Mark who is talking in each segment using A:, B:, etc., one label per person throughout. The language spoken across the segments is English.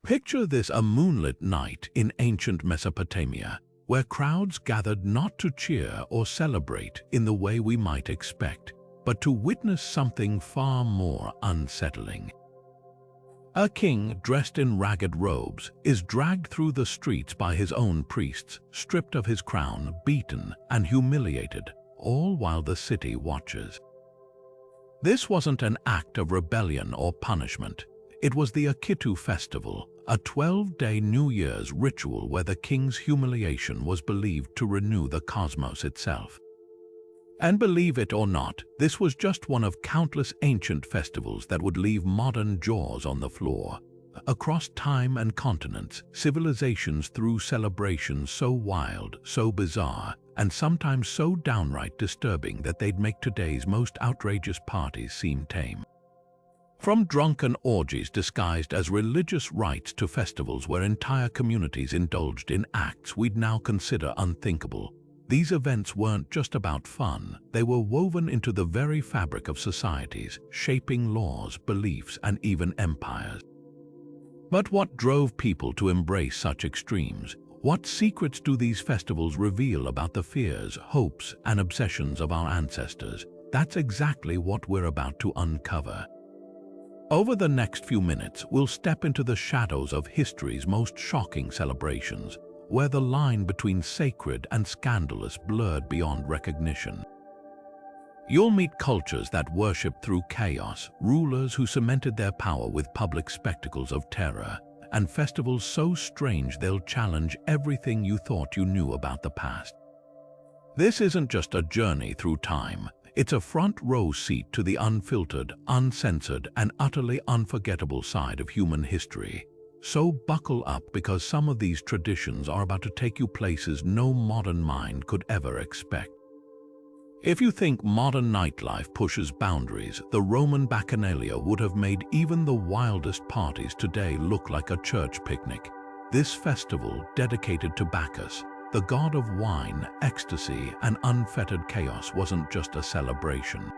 A: Picture this: a moonlit night in ancient Mesopotamia, where crowds gathered not to cheer or celebrate in the way we might expect, but to witness something far more unsettling. A king dressed in ragged robes is dragged through the streets by his own priests, stripped of his crown, beaten, and humiliated, all while the city watches. This wasn't an act of rebellion or punishment. It was the Akitu festival, a 12-day New Year's ritual where the king's humiliation was believed to renew the cosmos itself. And believe it or not, this was just one of countless ancient festivals that would leave modern jaws on the floor. Across time and continents, civilizations threw celebrations so wild, so bizarre, and sometimes so downright disturbing that they'd make today's most outrageous parties seem tame. From drunken orgies disguised as religious rites to festivals where entire communities indulged in acts we'd now consider unthinkable, these events weren't just about fun. They were woven into the very fabric of societies, shaping laws, beliefs, and even empires. But what drove people to embrace such extremes? What secrets do these festivals reveal about the fears, hopes, and obsessions of our ancestors? That's exactly what we're about to uncover. Over the next few minutes, we'll step into the shadows of history's most shocking celebrations, where the line between sacred and scandalous blurred beyond recognition. You'll meet cultures that worshiped through chaos, rulers who cemented their power with public spectacles of terror, and festivals so strange they'll challenge everything you thought you knew about the past. This isn't just a journey through time. It's a front-row seat to the unfiltered, uncensored, and utterly unforgettable side of human history. So buckle up, because some of these traditions are about to take you places no modern mind could ever expect. If you think modern nightlife pushes boundaries, the Roman Bacchanalia would have made even the wildest parties today look like a church picnic. This festival, dedicated to Bacchus, the god of wine, ecstasy, and unfettered chaos, wasn't just a celebration.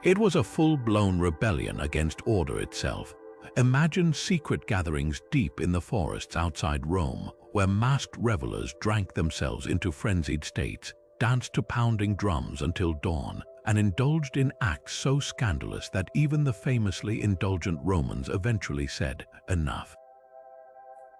A: It was a full-blown rebellion against order itself. Imagine secret gatherings deep in the forests outside Rome, where masked revelers drank themselves into frenzied states, danced to pounding drums until dawn, and indulged in acts so scandalous that even the famously indulgent Romans eventually said, "Enough."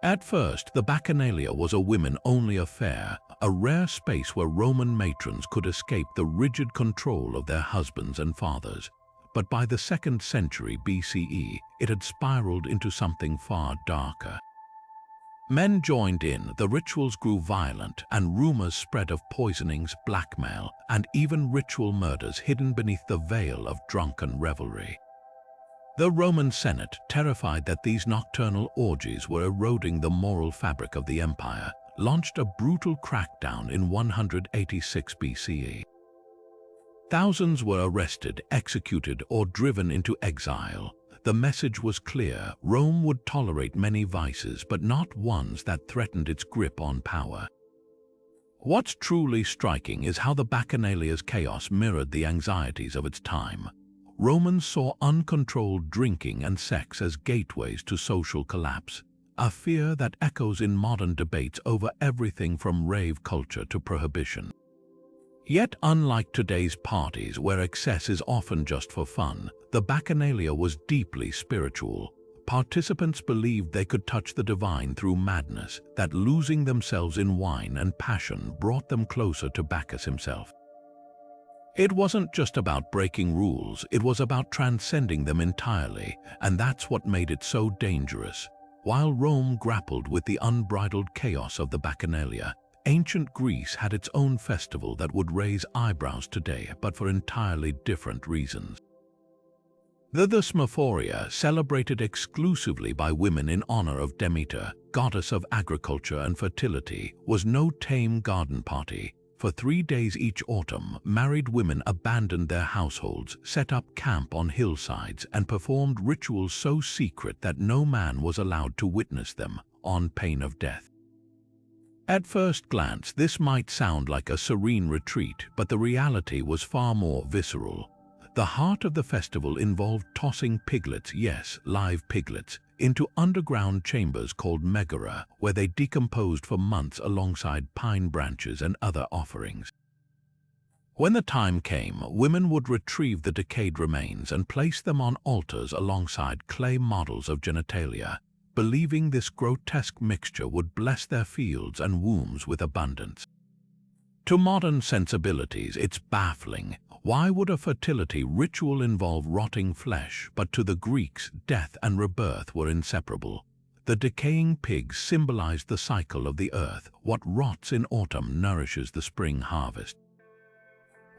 A: At first, the Bacchanalia was a women-only affair, a rare space where Roman matrons could escape the rigid control of their husbands and fathers. But by the 2nd century BCE, it had spiraled into something far darker. Men joined in, the rituals grew violent, and rumors spread of poisonings, blackmail, and even ritual murders hidden beneath the veil of drunken revelry. The Roman Senate, terrified that these nocturnal orgies were eroding the moral fabric of the empire, launched a brutal crackdown in 186 BCE. Thousands were arrested, executed, or driven into exile. The message was clear: Rome would tolerate many vices, but not ones that threatened its grip on power. What's truly striking is how the Bacchanalia's chaos mirrored the anxieties of its time. Romans saw uncontrolled drinking and sex as gateways to social collapse, a fear that echoes in modern debates over everything from rave culture to prohibition. Yet, unlike today's parties, where excess is often just for fun, the Bacchanalia was deeply spiritual. Participants believed they could touch the divine through madness, that losing themselves in wine and passion brought them closer to Bacchus himself. It wasn't just about breaking rules, it was about transcending them entirely, and that's what made it so dangerous. While Rome grappled with the unbridled chaos of the Bacchanalia, ancient Greece had its own festival that would raise eyebrows today, but for entirely different reasons. The Thesmophoria, celebrated exclusively by women in honor of Demeter, goddess of agriculture and fertility, was no tame garden party. For 3 days each autumn, married women abandoned their households, set up camp on hillsides, and performed rituals so secret that no man was allowed to witness them, on pain of death. At first glance, this might sound like a serene retreat, but the reality was far more visceral. The heart of the festival involved tossing piglets, yes, live piglets, into underground chambers called megara, where they decomposed for months alongside pine branches and other offerings. When the time came, women would retrieve the decayed remains and place them on altars alongside clay models of genitalia, believing this grotesque mixture would bless their fields and wombs with abundance. To modern sensibilities, it's baffling. Why would a fertility ritual involve rotting flesh? But to the Greeks, death and rebirth were inseparable. The decaying pig symbolized the cycle of the earth. What rots in autumn nourishes the spring harvest.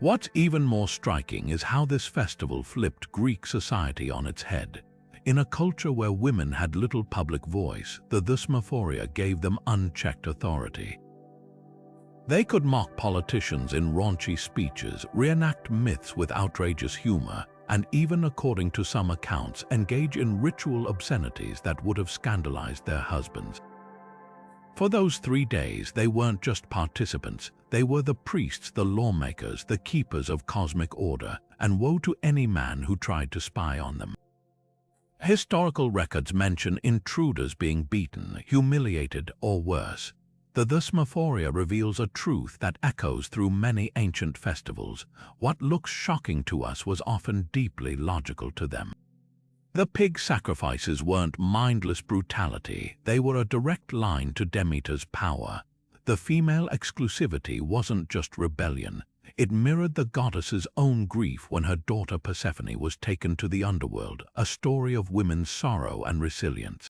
A: What's even more striking is how this festival flipped Greek society on its head. In a culture where women had little public voice, the Thesmophoria gave them unchecked authority. They could mock politicians in raunchy speeches, reenact myths with outrageous humor, and even, according to some accounts, engage in ritual obscenities that would have scandalized their husbands. For those 3 days, they weren't just participants, they were the priests, the lawmakers, the keepers of cosmic order, and woe to any man who tried to spy on them. Historical records mention intruders being beaten, humiliated, or worse. The Thesmophoria reveals a truth that echoes through many ancient festivals. What looks shocking to us was often deeply logical to them. The pig sacrifices weren't mindless brutality, they were a direct line to Demeter's power. The female exclusivity wasn't just rebellion, it mirrored the goddess's own grief when her daughter Persephone was taken to the underworld, a story of women's sorrow and resilience.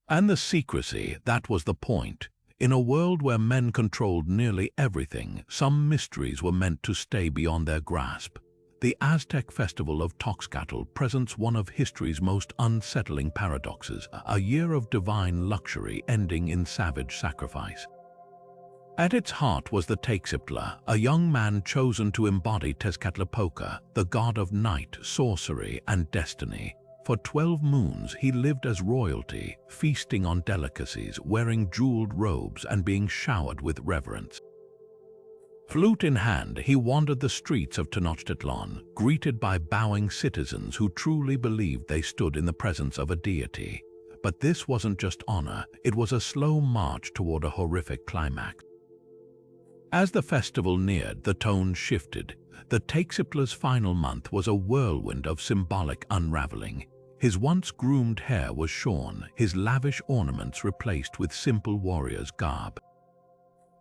A: And the secrecy, that was the point. In a world where men controlled nearly everything, some mysteries were meant to stay beyond their grasp. The Aztec festival of Toxcatl presents one of history's most unsettling paradoxes, a year of divine luxury ending in savage sacrifice. At its heart was the Teixehtla, a young man chosen to embody Tezcatlipoca, the god of night, sorcery, and destiny. For 12 moons he lived as royalty, feasting on delicacies, wearing jeweled robes, and being showered with reverence. Flute in hand, he wandered the streets of Tenochtitlan, greeted by bowing citizens who truly believed they stood in the presence of a deity. But this wasn't just honor, it was a slow march toward a horrific climax. As the festival neared, the tone shifted. The Teixehtla's final month was a whirlwind of symbolic unraveling. His once groomed hair was shorn, his lavish ornaments replaced with simple warrior's garb.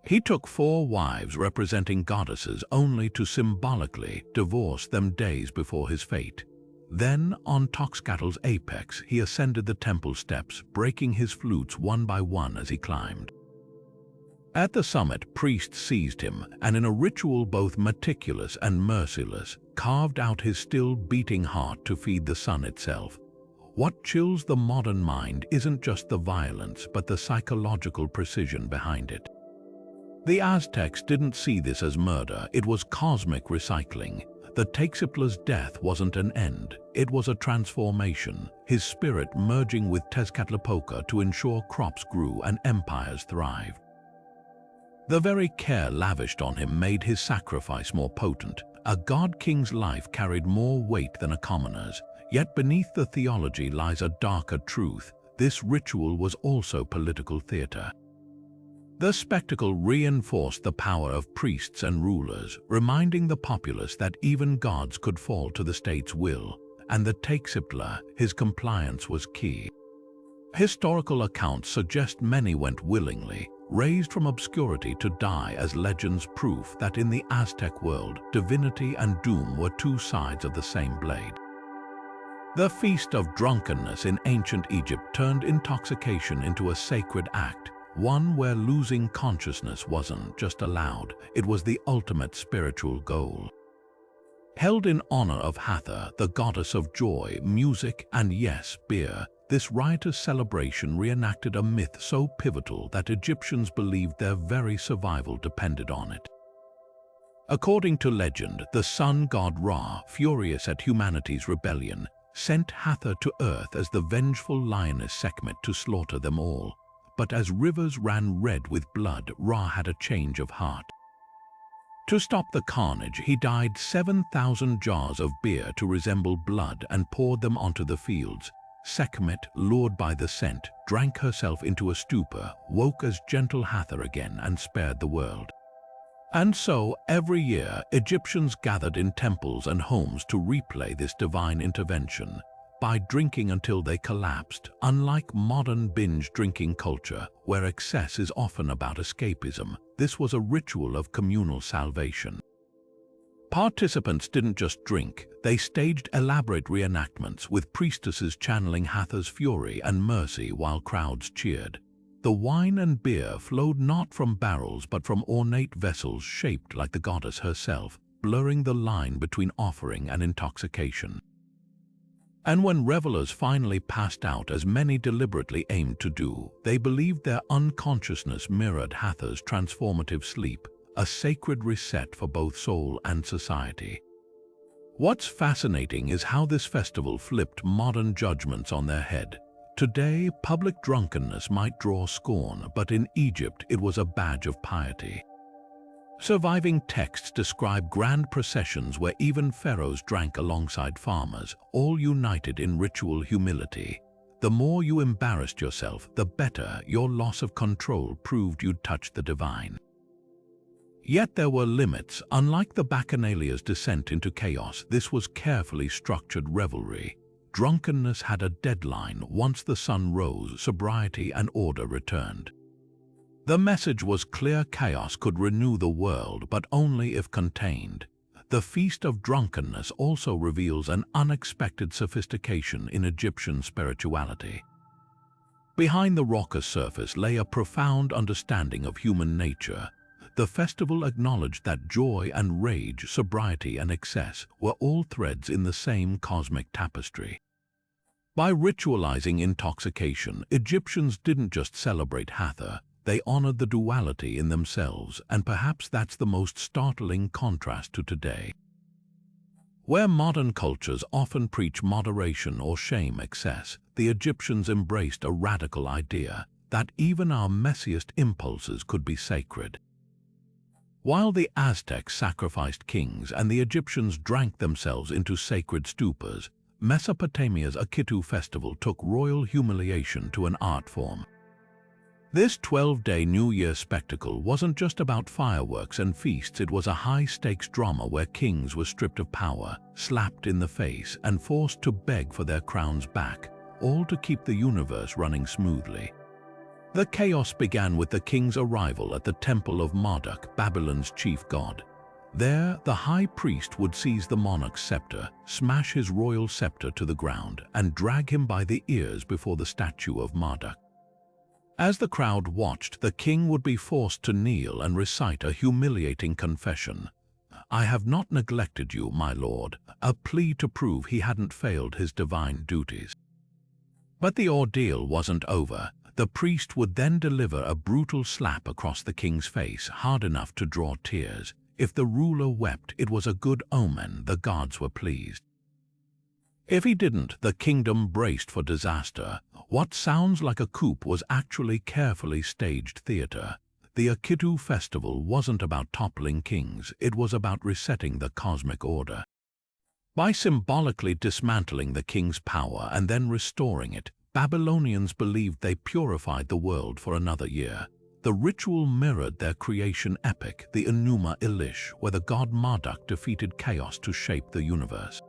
A: He took 4 wives representing goddesses only to symbolically divorce them days before his fate. Then, on Toxcatl's apex, he ascended the temple steps, breaking his flutes one by one as he climbed. At the summit, priests seized him, and in a ritual both meticulous and merciless, carved out his still beating heart to feed the sun itself. What chills the modern mind isn't just the violence, but the psychological precision behind it. The Aztecs didn't see this as murder, it was cosmic recycling. The Teixehtla's death wasn't an end, it was a transformation, his spirit merging with Tezcatlipoca to ensure crops grew and empires thrived. The very care lavished on him made his sacrifice more potent. A god-king's life carried more weight than a commoner's, yet beneath the theology lies a darker truth. This ritual was also political theater. The spectacle reinforced the power of priests and rulers, reminding the populace that even gods could fall to the state's will, and the Teixehtla, his compliance was key. Historical accounts suggest many went willingly, raised from obscurity to die as legends, proof that in the Aztec world, divinity and doom were 2 sides of the same blade. The Feast of Drunkenness in ancient Egypt turned intoxication into a sacred act, one where losing consciousness wasn't just allowed, it was the ultimate spiritual goal. Held in honor of Hathor, the goddess of joy, music, and yes, beer, this riotous celebration reenacted a myth so pivotal that Egyptians believed their very survival depended on it. According to legend, the sun god Ra, furious at humanity's rebellion, sent Hathor to earth as the vengeful lioness Sekhmet to slaughter them all. But as rivers ran red with blood, Ra had a change of heart. To stop the carnage, he dyed 7,000 jars of beer to resemble blood and poured them onto the fields, Sekhmet, lured by the scent, drank herself into a stupor, woke as gentle Hathor again, and spared the world. And so, every year, Egyptians gathered in temples and homes to replay this divine intervention, by drinking until they collapsed. Unlike modern binge drinking culture, where excess is often about escapism, this was a ritual of communal salvation. Participants didn't just drink, they staged elaborate reenactments with priestesses channeling Hathor's fury and mercy while crowds cheered. The wine and beer flowed not from barrels but from ornate vessels shaped like the goddess herself, blurring the line between offering and intoxication. And when revelers finally passed out, as many deliberately aimed to do, they believed their unconsciousness mirrored Hathor's transformative sleep, a sacred reset for both soul and society. What's fascinating is how this festival flipped modern judgments on their head. Today, public drunkenness might draw scorn, but in Egypt it was a badge of piety. Surviving texts describe grand processions where even pharaohs drank alongside farmers, all united in ritual humility. The more you embarrassed yourself, the better your loss of control proved you'd touched the divine. Yet there were limits. Unlike the Bacchanalia's descent into chaos, this was carefully structured revelry. Drunkenness had a deadline. Once the sun rose, sobriety and order returned. The message was clear: chaos could renew the world, but only if contained. The Feast of Drunkenness also reveals an unexpected sophistication in Egyptian spirituality. Behind the raucous surface lay a profound understanding of human nature. The festival acknowledged that joy and rage, sobriety and excess were all threads in the same cosmic tapestry. By ritualizing intoxication, Egyptians didn't just celebrate Hathor, they honored the duality in themselves, and perhaps that's the most startling contrast to today. Where modern cultures often preach moderation or shame excess, the Egyptians embraced a radical idea that even our messiest impulses could be sacred. While the Aztecs sacrificed kings and the Egyptians drank themselves into sacred stupors, Mesopotamia's Akitu festival took royal humiliation to an art form. This 12-day New Year spectacle wasn't just about fireworks and feasts. It was a high-stakes drama where kings were stripped of power, slapped in the face, and forced to beg for their crowns back, all to keep the universe running smoothly. The chaos began with the king's arrival at the temple of Marduk, Babylon's chief god. There, the high priest would seize the monarch's scepter, smash his royal scepter to the ground, and drag him by the ears before the statue of Marduk. As the crowd watched, the king would be forced to kneel and recite a humiliating confession. "I have not neglected you, my lord," a plea to prove he hadn't failed his divine duties. But the ordeal wasn't over. The priest would then deliver a brutal slap across the king's face, hard enough to draw tears. If the ruler wept, it was a good omen. The gods were pleased. If he didn't, the kingdom braced for disaster. What sounds like a coup was actually carefully staged theater. The Akitu festival wasn't about toppling kings, it was about resetting the cosmic order. By symbolically dismantling the king's power and then restoring it, Babylonians believed they purified the world for another year. The ritual mirrored their creation epic, the Enuma Elish, where the god Marduk defeated chaos to shape the universe.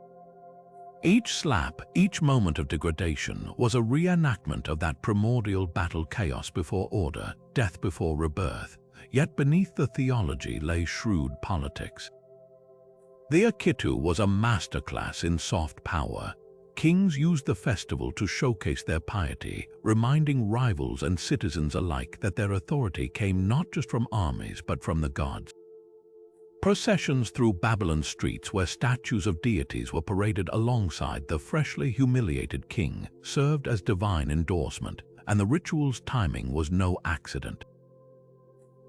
A: Each slap, each moment of degradation, was a reenactment of that primordial battle: chaos before order, death before rebirth. Yet beneath the theology lay shrewd politics. The Akitu was a masterclass in soft power. Kings used the festival to showcase their piety, reminding rivals and citizens alike that their authority came not just from armies but from the gods. Processions through Babylon's streets, where statues of deities were paraded alongside the freshly humiliated king, served as divine endorsement, and the ritual's timing was no accident.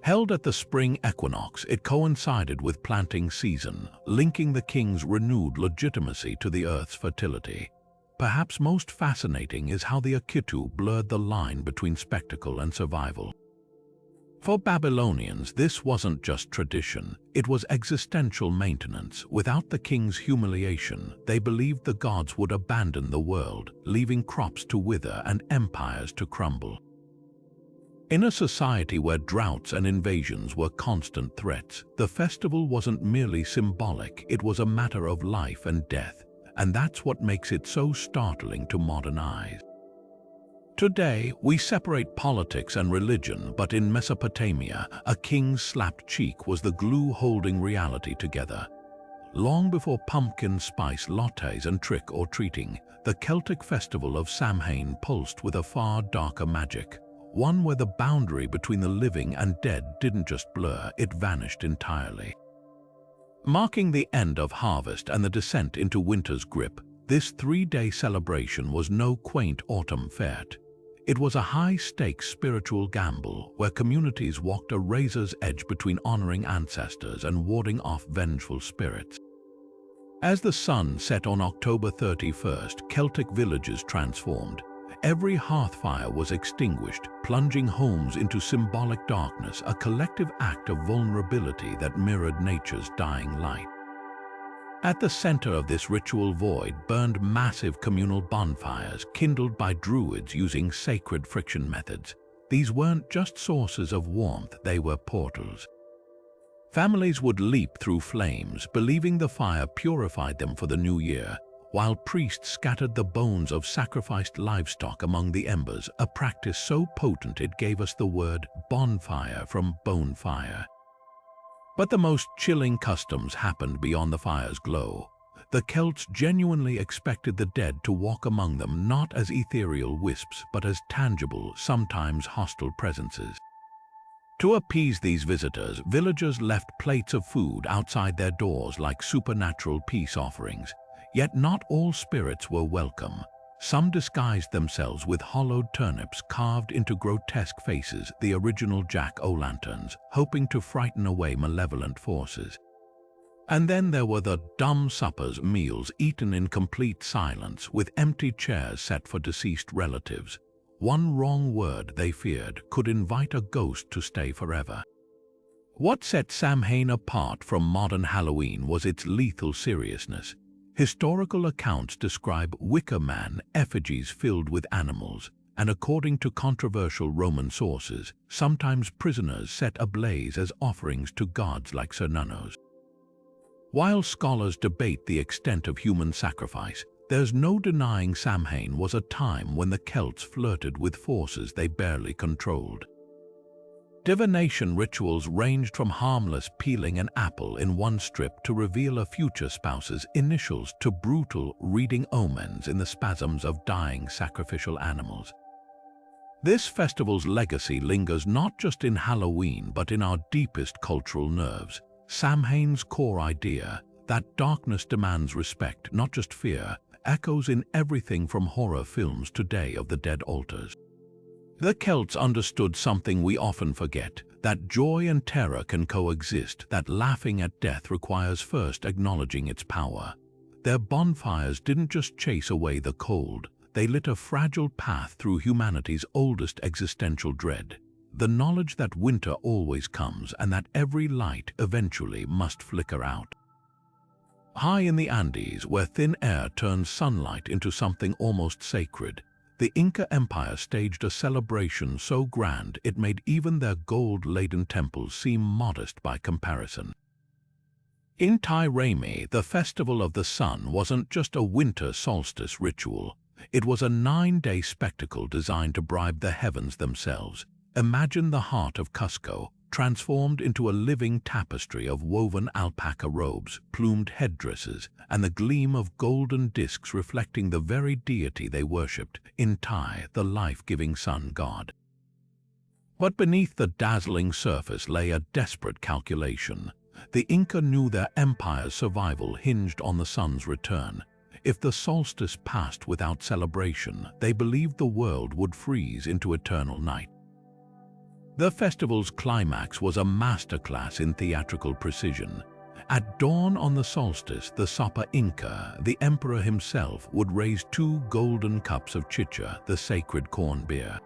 A: Held at the spring equinox, it coincided with planting season, linking the king's renewed legitimacy to the earth's fertility. Perhaps most fascinating is how the Akitu blurred the line between spectacle and survival. For Babylonians, this wasn't just tradition, it was existential maintenance. Without the king's humiliation, they believed the gods would abandon the world, leaving crops to wither and empires to crumble. In a society where droughts and invasions were constant threats, the festival wasn't merely symbolic, it was a matter of life and death, and that's what makes it so startling to modern eyes. Today, we separate politics and religion, but in Mesopotamia, a king's slapped cheek was the glue holding reality together. Long before pumpkin spice lattes and trick-or-treating, the Celtic festival of Samhain pulsed with a far darker magic, one where the boundary between the living and dead didn't just blur, it vanished entirely. Marking the end of harvest and the descent into winter's grip, this three-day celebration was no quaint autumn fete. It was a high-stakes spiritual gamble where communities walked a razor's edge between honoring ancestors and warding off vengeful spirits. As the sun set on October 31st, Celtic villages transformed. Every hearth fire was extinguished, plunging homes into symbolic darkness, a collective act of vulnerability that mirrored nature's dying light. At the center of this ritual void burned massive communal bonfires kindled by druids using sacred friction methods. These weren't just sources of warmth, they were portals. Families would leap through flames, believing the fire purified them for the new year, while priests scattered the bones of sacrificed livestock among the embers, a practice so potent it gave us the word bonfire from bonefire. But the most chilling customs happened beyond the fire's glow. The Celts genuinely expected the dead to walk among them not as ethereal wisps but as tangible, sometimes hostile presences. To appease these visitors, villagers left plates of food outside their doors like supernatural peace offerings. Yet not all spirits were welcome. Some disguised themselves with hollowed turnips carved into grotesque faces, the original jack-o'-lanterns, hoping to frighten away malevolent forces. And then there were the dumb suppers, meals eaten in complete silence, with empty chairs set for deceased relatives. One wrong word, they feared, could invite a ghost to stay forever. What set Samhain apart from modern Halloween was its lethal seriousness. Historical accounts describe Wicker Man effigies filled with animals, and according to controversial Roman sources, sometimes prisoners set ablaze as offerings to gods like Cernunnos. While scholars debate the extent of human sacrifice, there's no denying Samhain was a time when the Celts flirted with forces they barely controlled. Divination rituals ranged from harmless peeling an apple in one strip to reveal a future spouse's initials to brutal reading omens in the spasms of dying sacrificial animals. This festival's legacy lingers not just in Halloween but in our deepest cultural nerves. Samhain's core idea, that darkness demands respect, not just fear, echoes in everything from horror films to Day of the Dead altars. The Celts understood something we often forget, that joy and terror can coexist, that laughing at death requires first acknowledging its power. Their bonfires didn't just chase away the cold, they lit a fragile path through humanity's oldest existential dread, the knowledge that winter always comes and that every light eventually must flicker out. High in the Andes, where thin air turns sunlight into something almost sacred, the Inca Empire staged a celebration so grand it made even their gold-laden temples seem modest by comparison. Inti Raymi, the festival of the sun, wasn't just a winter solstice ritual. It was a 9-day spectacle designed to bribe the heavens themselves. Imagine the heart of Cusco, transformed into a living tapestry of woven alpaca robes, plumed headdresses, and the gleam of golden discs reflecting the very deity they worshipped, Inti, the life-giving sun god. But beneath the dazzling surface lay a desperate calculation. The Inca knew their empire's survival hinged on the sun's return. If the solstice passed without celebration, they believed the world would freeze into eternal night. The festival's climax was a masterclass in theatrical precision. At dawn on the solstice, the Sapa Inca, the emperor himself, would raise 2 golden cups of chicha, the sacred corn beer.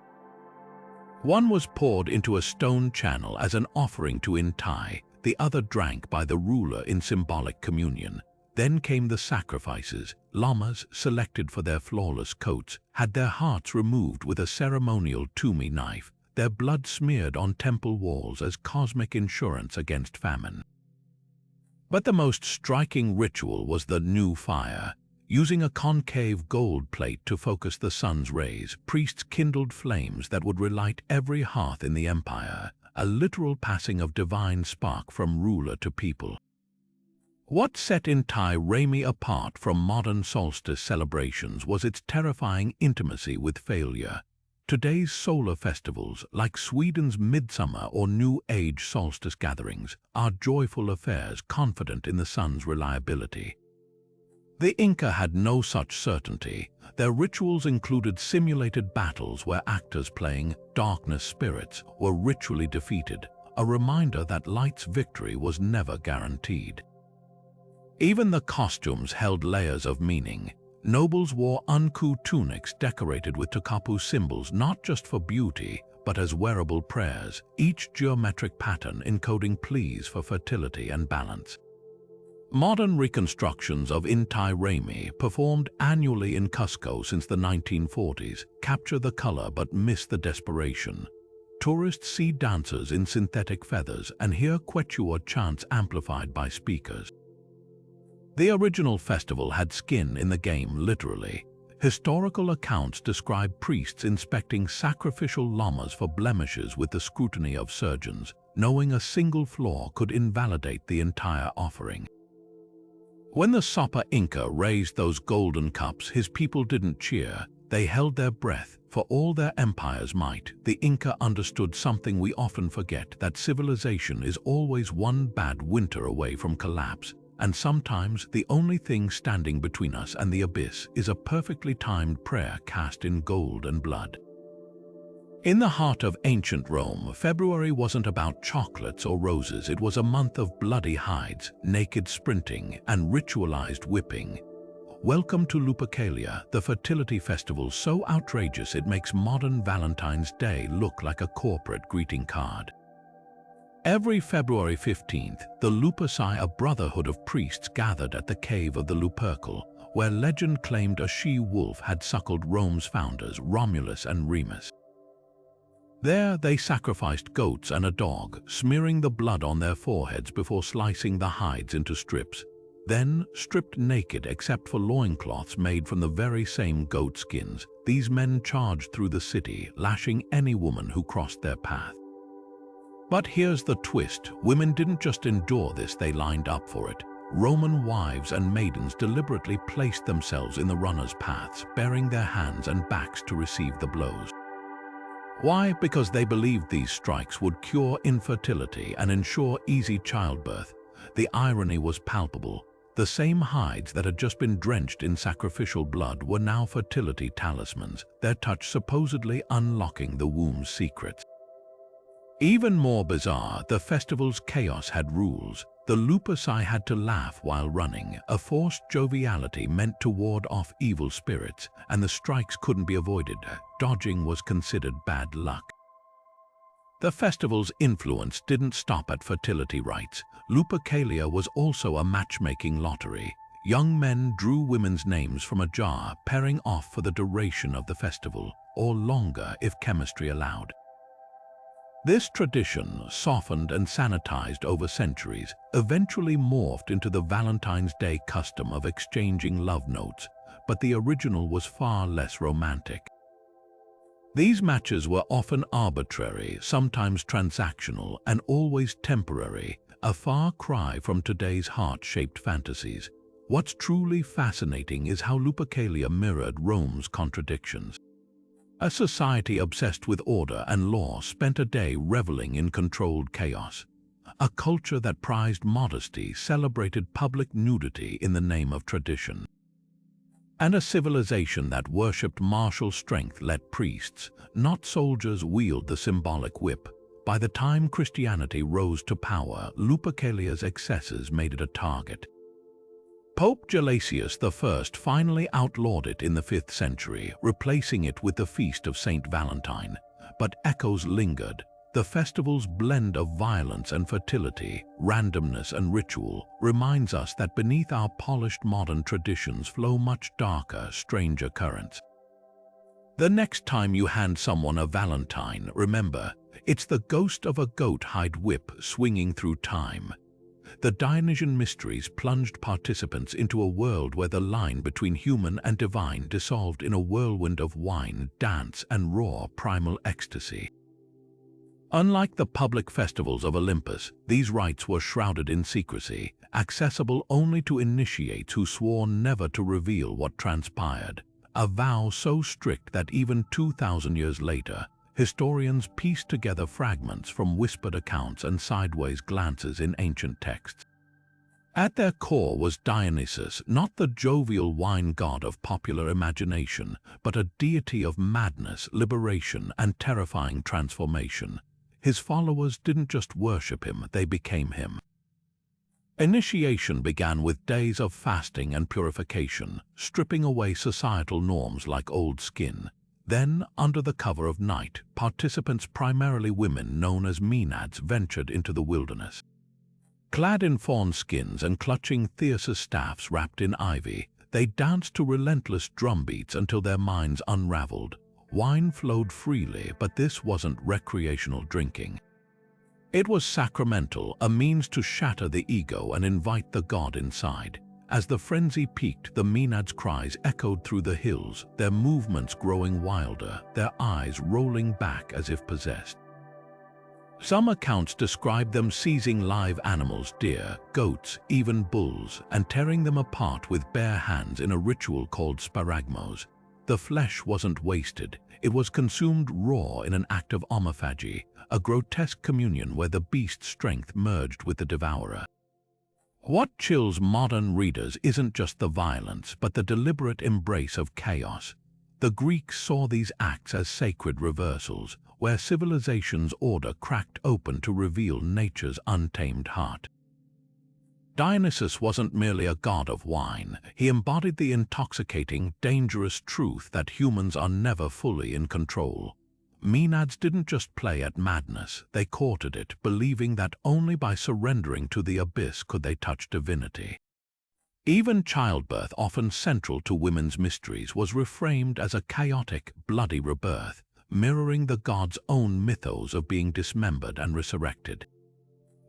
A: One was poured into a stone channel as an offering to Inti, the other drank by the ruler in symbolic communion. Then came the sacrifices. Llamas, selected for their flawless coats, had their hearts removed with a ceremonial tumi knife, their blood smeared on temple walls as cosmic insurance against famine. But the most striking ritual was the new fire. Using a concave gold plate to focus the sun's rays, priests kindled flames that would relight every hearth in the empire, a literal passing of divine spark from ruler to people. What set Inti Raymi apart from modern solstice celebrations was its terrifying intimacy with failure. Today's solar festivals, like Sweden's midsummer or New Age solstice gatherings, are joyful affairs confident in the sun's reliability. The Inca had no such certainty. Their rituals included simulated battles where actors playing darkness spirits were ritually defeated, a reminder that light's victory was never guaranteed. Even the costumes held layers of meaning. Nobles wore unku tunics decorated with Takapu symbols not just for beauty, but as wearable prayers, each geometric pattern encoding pleas for fertility and balance. Modern reconstructions of Inti Raymi, performed annually in Cusco since the 1940s, capture the color but miss the desperation. Tourists see dancers in synthetic feathers and hear Quechua chants amplified by speakers. The original festival had skin in the game, literally. Historical accounts describe priests inspecting sacrificial llamas for blemishes with the scrutiny of surgeons, knowing a single flaw could invalidate the entire offering. When the Sapa Inca raised those golden cups, his people didn't cheer. They held their breath. For all their empire's might, the Inca understood something we often forget, that civilization is always one bad winter away from collapse, and sometimes the only thing standing between us and the abyss is a perfectly timed prayer cast in gold and blood. In the heart of ancient Rome, February wasn't about chocolates or roses. It was a month of bloody hides, naked sprinting, and ritualized whipping. Welcome to Lupercalia, the fertility festival so outrageous it makes modern Valentine's Day look like a corporate greeting card. Every February 15th, the Luperci, a brotherhood of priests, gathered at the cave of the Lupercal, where legend claimed a she-wolf had suckled Rome's founders, Romulus and Remus. There they sacrificed goats and a dog, smearing the blood on their foreheads before slicing the hides into strips. Then, stripped naked except for loincloths made from the very same goat skins, these men charged through the city, lashing any woman who crossed their path. But here's the twist. Women didn't just endure this, they lined up for it. Roman wives and maidens deliberately placed themselves in the runners' paths, baring their hands and backs to receive the blows. Why? Because they believed these strikes would cure infertility and ensure easy childbirth. The irony was palpable. The same hides that had just been drenched in sacrificial blood were now fertility talismans, their touch supposedly unlocking the womb's secrets. Even more bizarre, the festival's chaos had rules. The Luperci had to laugh while running, a forced joviality meant to ward off evil spirits, and the strikes couldn't be avoided. Dodging was considered bad luck. The festival's influence didn't stop at fertility rites. Lupercalia was also a matchmaking lottery. Young men drew women's names from a jar, pairing off for the duration of the festival, or longer if chemistry allowed. This tradition, softened and sanitized over centuries, eventually morphed into the Valentine's Day custom of exchanging love notes, but the original was far less romantic. These matches were often arbitrary, sometimes transactional, and always temporary, a far cry from today's heart-shaped fantasies. What's truly fascinating is how Lupercalia mirrored Rome's contradictions. A society obsessed with order and law spent a day reveling in controlled chaos. A culture that prized modesty celebrated public nudity in the name of tradition. And a civilization that worshipped martial strength let priests, not soldiers, wield the symbolic whip. By the time Christianity rose to power, Lupercalia's excesses made it a target. Pope Gelasius I finally outlawed it in the 5th century, replacing it with the Feast of Saint Valentine. but echoes lingered. The festival's blend of violence and fertility, randomness and ritual, reminds us that beneath our polished modern traditions flow much darker, stranger currents. The next time you hand someone a valentine, remember, it's the ghost of a goat-hide whip swinging through time. The Dionysian mysteries plunged participants into a world where the line between human and divine dissolved in a whirlwind of wine, dance, and raw primal ecstasy. Unlike the public festivals of Olympus, these rites were shrouded in secrecy, accessible only to initiates who swore never to reveal what transpired, a vow so strict that even 2,000 years later, historians piece together fragments from whispered accounts and sideways glances in ancient texts. At their core was Dionysus, not the jovial wine god of popular imagination, but a deity of madness, liberation, and terrifying transformation. His followers didn't just worship him, they became him. Initiation began with days of fasting and purification, stripping away societal norms like old skin. Then, under the cover of night, participants, primarily women known as Maenads, ventured into the wilderness. Clad in fawn skins and clutching Theseus staffs wrapped in ivy, they danced to relentless drumbeats until their minds unraveled. Wine flowed freely, but this wasn't recreational drinking. It was sacramental, a means to shatter the ego and invite the god inside. As the frenzy peaked, the Maenads' cries echoed through the hills, their movements growing wilder, their eyes rolling back as if possessed. Some accounts describe them seizing live animals, deer, goats, even bulls, and tearing them apart with bare hands in a ritual called sparagmos. The flesh wasn't wasted, it was consumed raw in an act of homophagy, a grotesque communion where the beast's strength merged with the devourer. What chills modern readers isn't just the violence, but the deliberate embrace of chaos. The Greeks saw these acts as sacred reversals, where civilization's order cracked open to reveal nature's untamed heart. Dionysus wasn't merely a god of wine, he embodied the intoxicating, dangerous truth that humans are never fully in control. Maenads didn't just play at madness, they courted it, believing that only by surrendering to the abyss could they touch divinity. Even childbirth, often central to women's mysteries, was reframed as a chaotic, bloody rebirth, mirroring the god's own mythos of being dismembered and resurrected.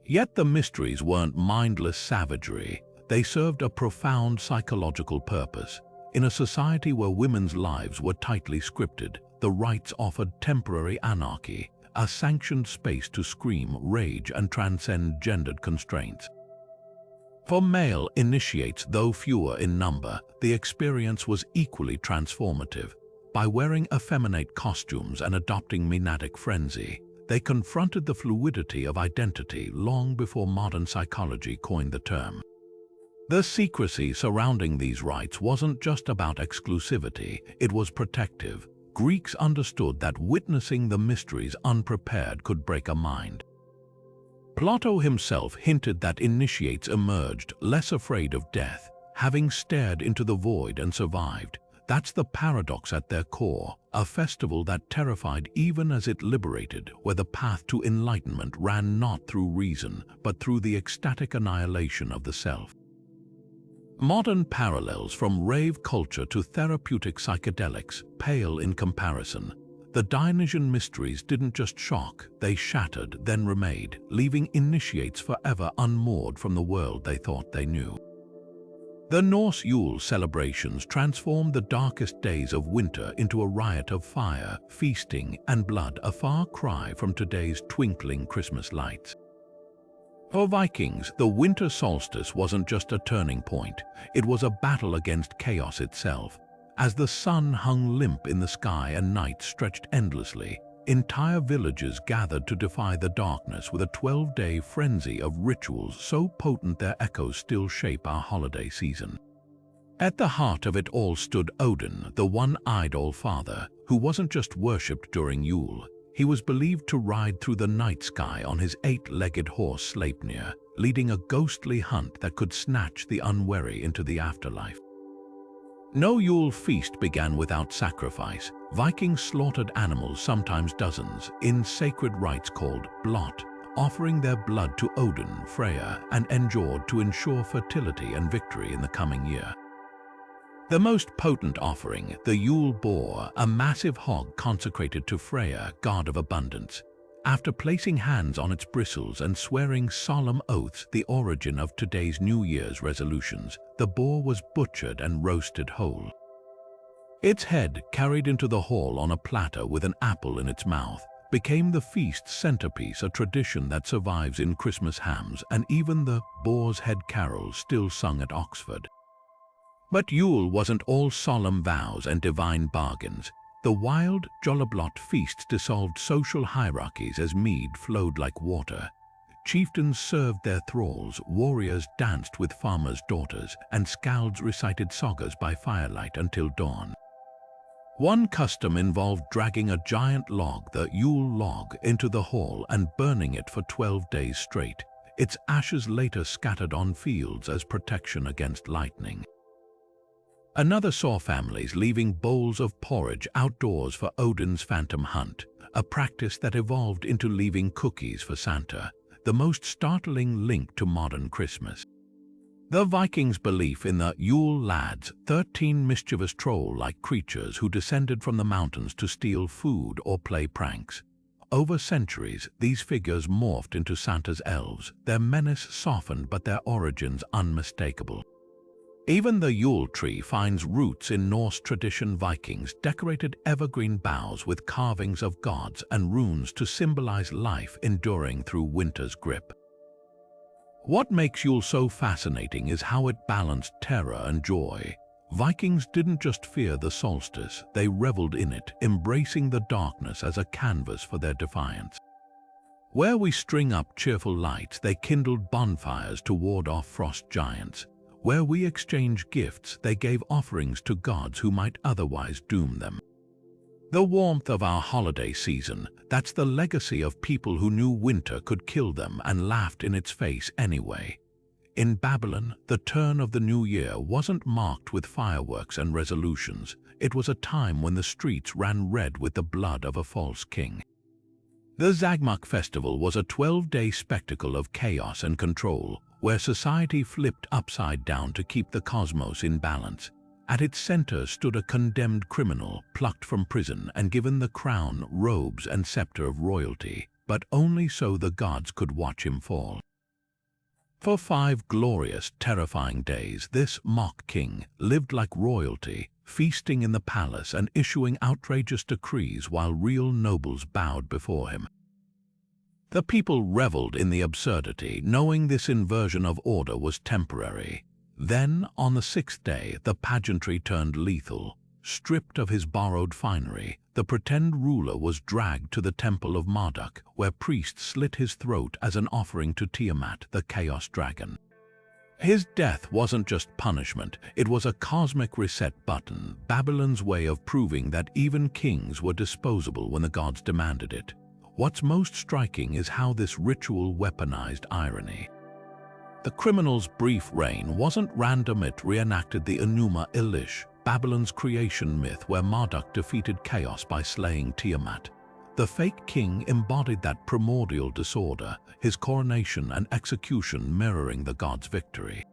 A: Yet the mysteries weren't mindless savagery, they served a profound psychological purpose. In a society where women's lives were tightly scripted, the rites offered temporary anarchy, a sanctioned space to scream, rage, and transcend gendered constraints. For male initiates, though fewer in number, the experience was equally transformative. By wearing effeminate costumes and adopting Maenadic frenzy, they confronted the fluidity of identity long before modern psychology coined the term. The secrecy surrounding these rites wasn't just about exclusivity, it was protective. Greeks understood that witnessing the mysteries unprepared could break a mind. Plato himself hinted that initiates emerged less afraid of death, having stared into the void and survived. That's the paradox at their core, a festival that terrified even as it liberated, where the path to enlightenment ran not through reason, but through the ecstatic annihilation of the self. Modern parallels from rave culture to therapeutic psychedelics pale in comparison. The Dionysian mysteries didn't just shock, they shattered, then remade, leaving initiates forever unmoored from the world they thought they knew. The Norse Yule celebrations transformed the darkest days of winter into a riot of fire, feasting, and blood, a far cry from today's twinkling Christmas lights. For Vikings, the winter solstice wasn't just a turning point, it was a battle against chaos itself. As the sun hung limp in the sky and night stretched endlessly, entire villages gathered to defy the darkness with a 12-day frenzy of rituals so potent their echoes still shape our holiday season. At the heart of it all stood Odin, the one-eyed All-Father, who wasn't just worshipped during Yule. He was believed to ride through the night sky on his 8-legged horse Sleipnir, leading a ghostly hunt that could snatch the unwary into the afterlife. No Yule feast began without sacrifice. Vikings slaughtered animals, sometimes dozens, in sacred rites called blot, offering their blood to Odin, Freya, and Njord to ensure fertility and victory in the coming year. The most potent offering, the Yule boar, a massive hog consecrated to Freya, god of abundance. After placing hands on its bristles and swearing solemn oaths, the origin of today's New Year's resolutions, the boar was butchered and roasted whole. Its head, carried into the hall on a platter with an apple in its mouth, became the feast's centerpiece, a tradition that survives in Christmas hams and even the Boar's Head carols still sung at Oxford. But Yule wasn't all solemn vows and divine bargains. The wild Jolablot feasts dissolved social hierarchies as mead flowed like water. Chieftains served their thralls, warriors danced with farmers' daughters, and skalds recited sagas by firelight until dawn. One custom involved dragging a giant log, the Yule log, into the hall and burning it for 12 days straight, its ashes later scattered on fields as protection against lightning. Another saw families leaving bowls of porridge outdoors for Odin's phantom hunt, a practice that evolved into leaving cookies for Santa, the most startling link to modern Christmas. The Vikings' belief in the Yule lads, 13 mischievous troll-like creatures who descended from the mountains to steal food or play pranks. Over centuries, these figures morphed into Santa's elves, their menace softened but their origins unmistakable. Even the Yule tree finds roots in Norse tradition. Vikings decorated evergreen boughs with carvings of gods and runes to symbolize life enduring through winter's grip. What makes Yule so fascinating is how it balanced terror and joy. Vikings didn't just fear the solstice, they reveled in it, embracing the darkness as a canvas for their defiance. Where we string up cheerful lights, they kindled bonfires to ward off frost giants. Where we exchange gifts, they gave offerings to gods who might otherwise doom them. The warmth of our holiday season, that's the legacy of people who knew winter could kill them and laughed in its face anyway. In Babylon, the turn of the new year wasn't marked with fireworks and resolutions. It was a time when the streets ran red with the blood of a false king. The Zagmuk festival was a 12-day spectacle of chaos and control, where society flipped upside down to keep the cosmos in balance. At its center stood a condemned criminal, plucked from prison and given the crown, robes, and scepter of royalty, but only so the gods could watch him fall. For 5 glorious, terrifying days, this mock king lived like royalty, feasting in the palace and issuing outrageous decrees while real nobles bowed before him. The people reveled in the absurdity, knowing this inversion of order was temporary. Then, on the 6th day, the pageantry turned lethal. Stripped of his borrowed finery, the pretend ruler was dragged to the temple of Marduk, where priests slit his throat as an offering to Tiamat, the Chaos Dragon. His death wasn't just punishment, it was a cosmic reset button, Babylon's way of proving that even kings were disposable when the gods demanded it. What's most striking is how this ritual weaponized irony. The criminal's brief reign wasn't random, it reenacted the Enuma Elish, Babylon's creation myth where Marduk defeated chaos by slaying Tiamat. The fake king embodied that primordial disorder, his coronation and execution mirroring the god's victory.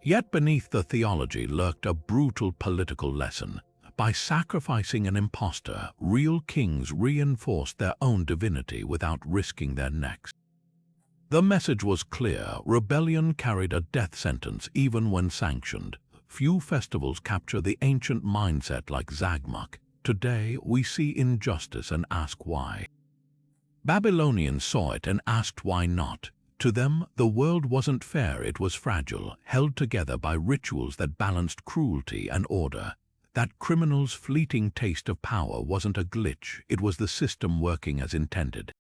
A: Yet beneath the theology lurked a brutal political lesson. By sacrificing an impostor, real kings reinforced their own divinity without risking their necks. The message was clear: rebellion carried a death sentence even when sanctioned. Few festivals capture the ancient mindset like Zagmuk. Today, we see injustice and ask why. Babylonians saw it and asked why not. To them, the world wasn't fair, it was fragile, held together by rituals that balanced cruelty and order. That criminal's fleeting taste of power wasn't a glitch, it was the system working as intended.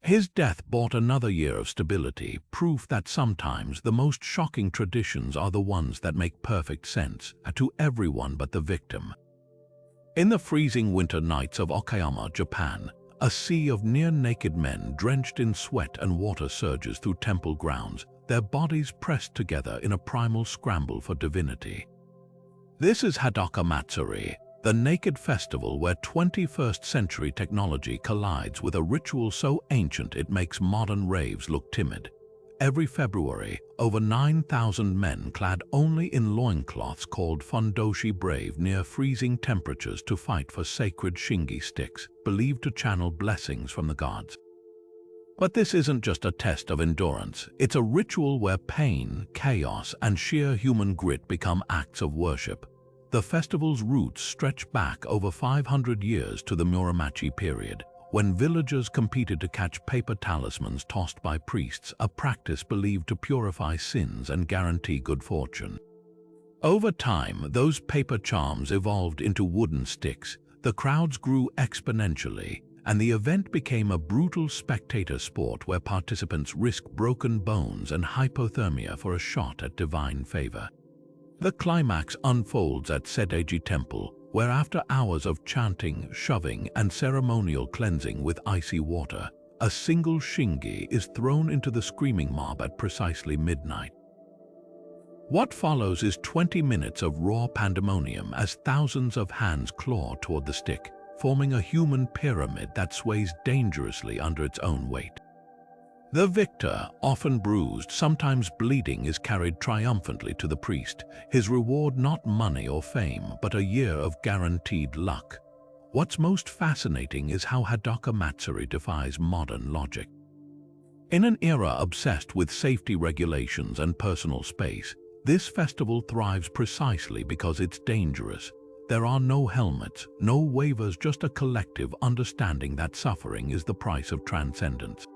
A: His death brought another year of stability, proof that sometimes the most shocking traditions are the ones that make perfect sense to everyone but the victim. In the freezing winter nights of Okayama, Japan, a sea of near-naked men drenched in sweat and water surges through temple grounds, their bodies pressed together in a primal scramble for divinity. This is Hadaka Matsuri, The naked festival where 21st century technology collides with a ritual so ancient it makes modern raves look timid. Every February, over 9,000 men clad only in loincloths called fundoshi brave near freezing temperatures to fight for sacred shingi sticks, believed to channel blessings from the gods. But this isn't just a test of endurance, it's a ritual where pain, chaos, and sheer human grit become acts of worship. The festival's roots stretch back over 500 years to the Muromachi period, when villagers competed to catch paper talismans tossed by priests, a practice believed to purify sins and guarantee good fortune. Over time, those paper charms evolved into wooden sticks, the crowds grew exponentially, and the event became a brutal spectator sport where participants risk broken bones and hypothermia for a shot at divine favor. The climax unfolds at Sedaiji Temple, where after hours of chanting, shoving, and ceremonial cleansing with icy water, a single shingi is thrown into the screaming mob at precisely midnight. What follows is 20 minutes of raw pandemonium as thousands of hands claw toward the stick, forming a human pyramid that sways dangerously under its own weight. The victor, often bruised, sometimes bleeding, is carried triumphantly to the priest, his reward not money or fame, but a year of guaranteed luck. What's most fascinating is how Hadaka Matsuri defies modern logic. In an era obsessed with safety regulations and personal space, this festival thrives precisely because it's dangerous. There are no helmets, no waivers, just a collective understanding that suffering is the price of transcendence.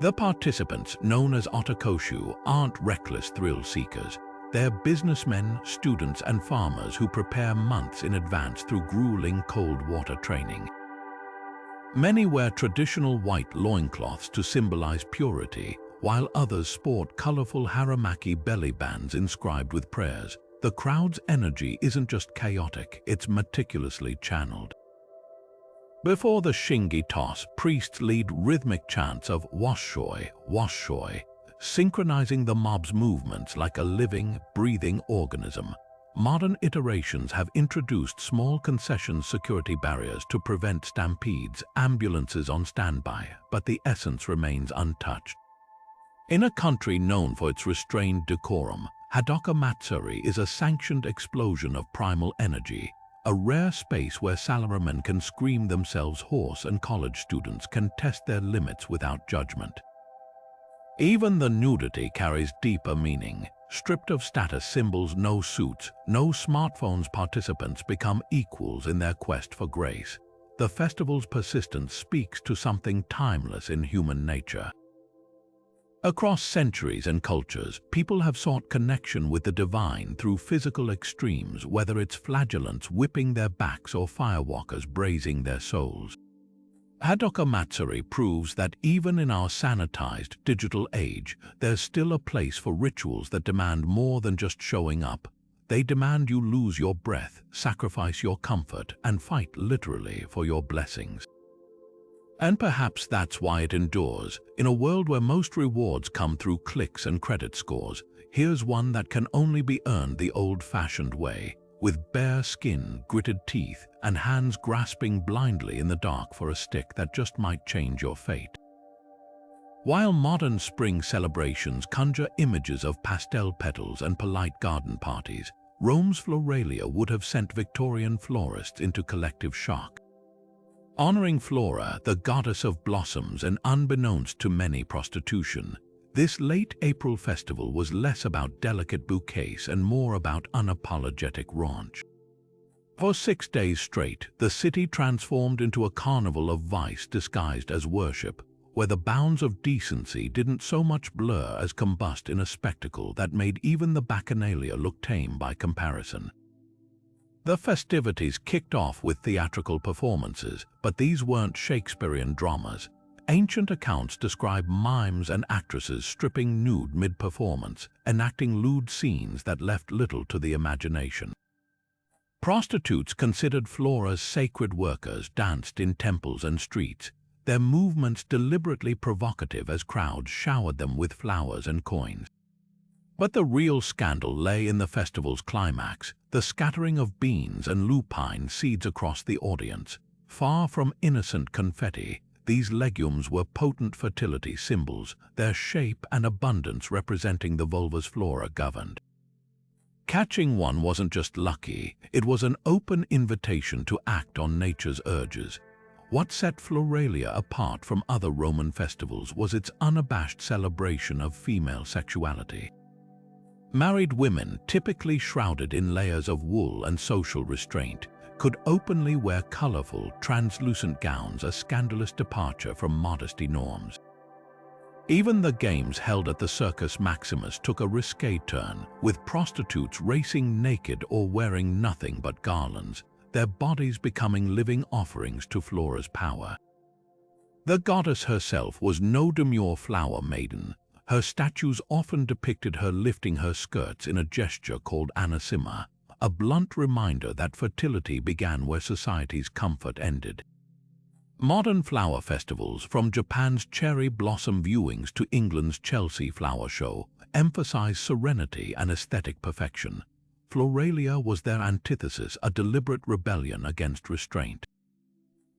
A: The participants, known as otokoshu, aren't reckless thrill seekers. They're businessmen, students, and farmers who prepare months in advance through grueling cold water training. Many wear traditional white loincloths to symbolize purity, while others sport colorful haramaki belly bands inscribed with prayers. The crowd's energy isn't just chaotic, it's meticulously channeled. Before the shingi toss, priests lead rhythmic chants of wasshoi, wasshoi, synchronizing the mob's movements like a living, breathing organism. Modern iterations have introduced small concession security barriers to prevent stampedes, ambulances on standby, but the essence remains untouched. In a country known for its restrained decorum, Hadaka Matsuri is a sanctioned explosion of primal energy, a rare space where salarymen can scream themselves hoarse and college students can test their limits without judgment. Even the nudity carries deeper meaning. Stripped of status symbols, no suits, no smartphones, participants become equals in their quest for grace. The festival's persistence speaks to something timeless in human nature. Across centuries and cultures, people have sought connection with the divine through physical extremes, whether it's flagellants whipping their backs or firewalkers brazing their souls. Hadaka Matsuri proves that even in our sanitized digital age, there's still a place for rituals that demand more than just showing up. They demand you lose your breath, sacrifice your comfort, and fight literally for your blessings. And perhaps that's why it endures. In a world where most rewards come through clicks and credit scores, here's one that can only be earned the old-fashioned way, with bare skin, gritted teeth, and hands grasping blindly in the dark for a stick that just might change your fate. While modern spring celebrations conjure images of pastel petals and polite garden parties, Rome's Floralia would have sent Victorian florists into collective shock. Honoring Flora, the goddess of blossoms and unbeknownst to many prostitution, this late April festival was less about delicate bouquets and more about unapologetic raunch. For 6 days straight, the city transformed into a carnival of vice disguised as worship, where the bounds of decency didn't so much blur as combust in a spectacle that made even the Bacchanalia look tame by comparison. The festivities kicked off with theatrical performances, but these weren't Shakespearean dramas. Ancient accounts describe mimes and actresses stripping nude mid-performance, enacting lewd scenes that left little to the imagination. Prostitutes, considered Flora's sacred workers, danced in temples and streets, their movements deliberately provocative as crowds showered them with flowers and coins. But the real scandal lay in the festival's climax, the scattering of beans and lupine seeds across the audience. Far from innocent confetti, these legumes were potent fertility symbols, their shape and abundance representing the vulva's flora governed. Catching one wasn't just lucky, it was an open invitation to act on nature's urges. What set Floralia apart from other Roman festivals was its unabashed celebration of female sexuality. Married women, typically shrouded in layers of wool and social restraint, could openly wear colorful, translucent gowns, a scandalous departure from modesty norms. Even the games held at the Circus Maximus took a risque turn, with prostitutes racing naked or wearing nothing but garlands, their bodies becoming living offerings to Flora's power. The goddess herself was no demure flower maiden. Her statues often depicted her lifting her skirts in a gesture called anathema, a blunt reminder that fertility began where society's comfort ended. Modern flower festivals, from Japan's cherry blossom viewings to England's Chelsea flower show, emphasize serenity and aesthetic perfection. Floralia was their antithesis, a deliberate rebellion against restraint.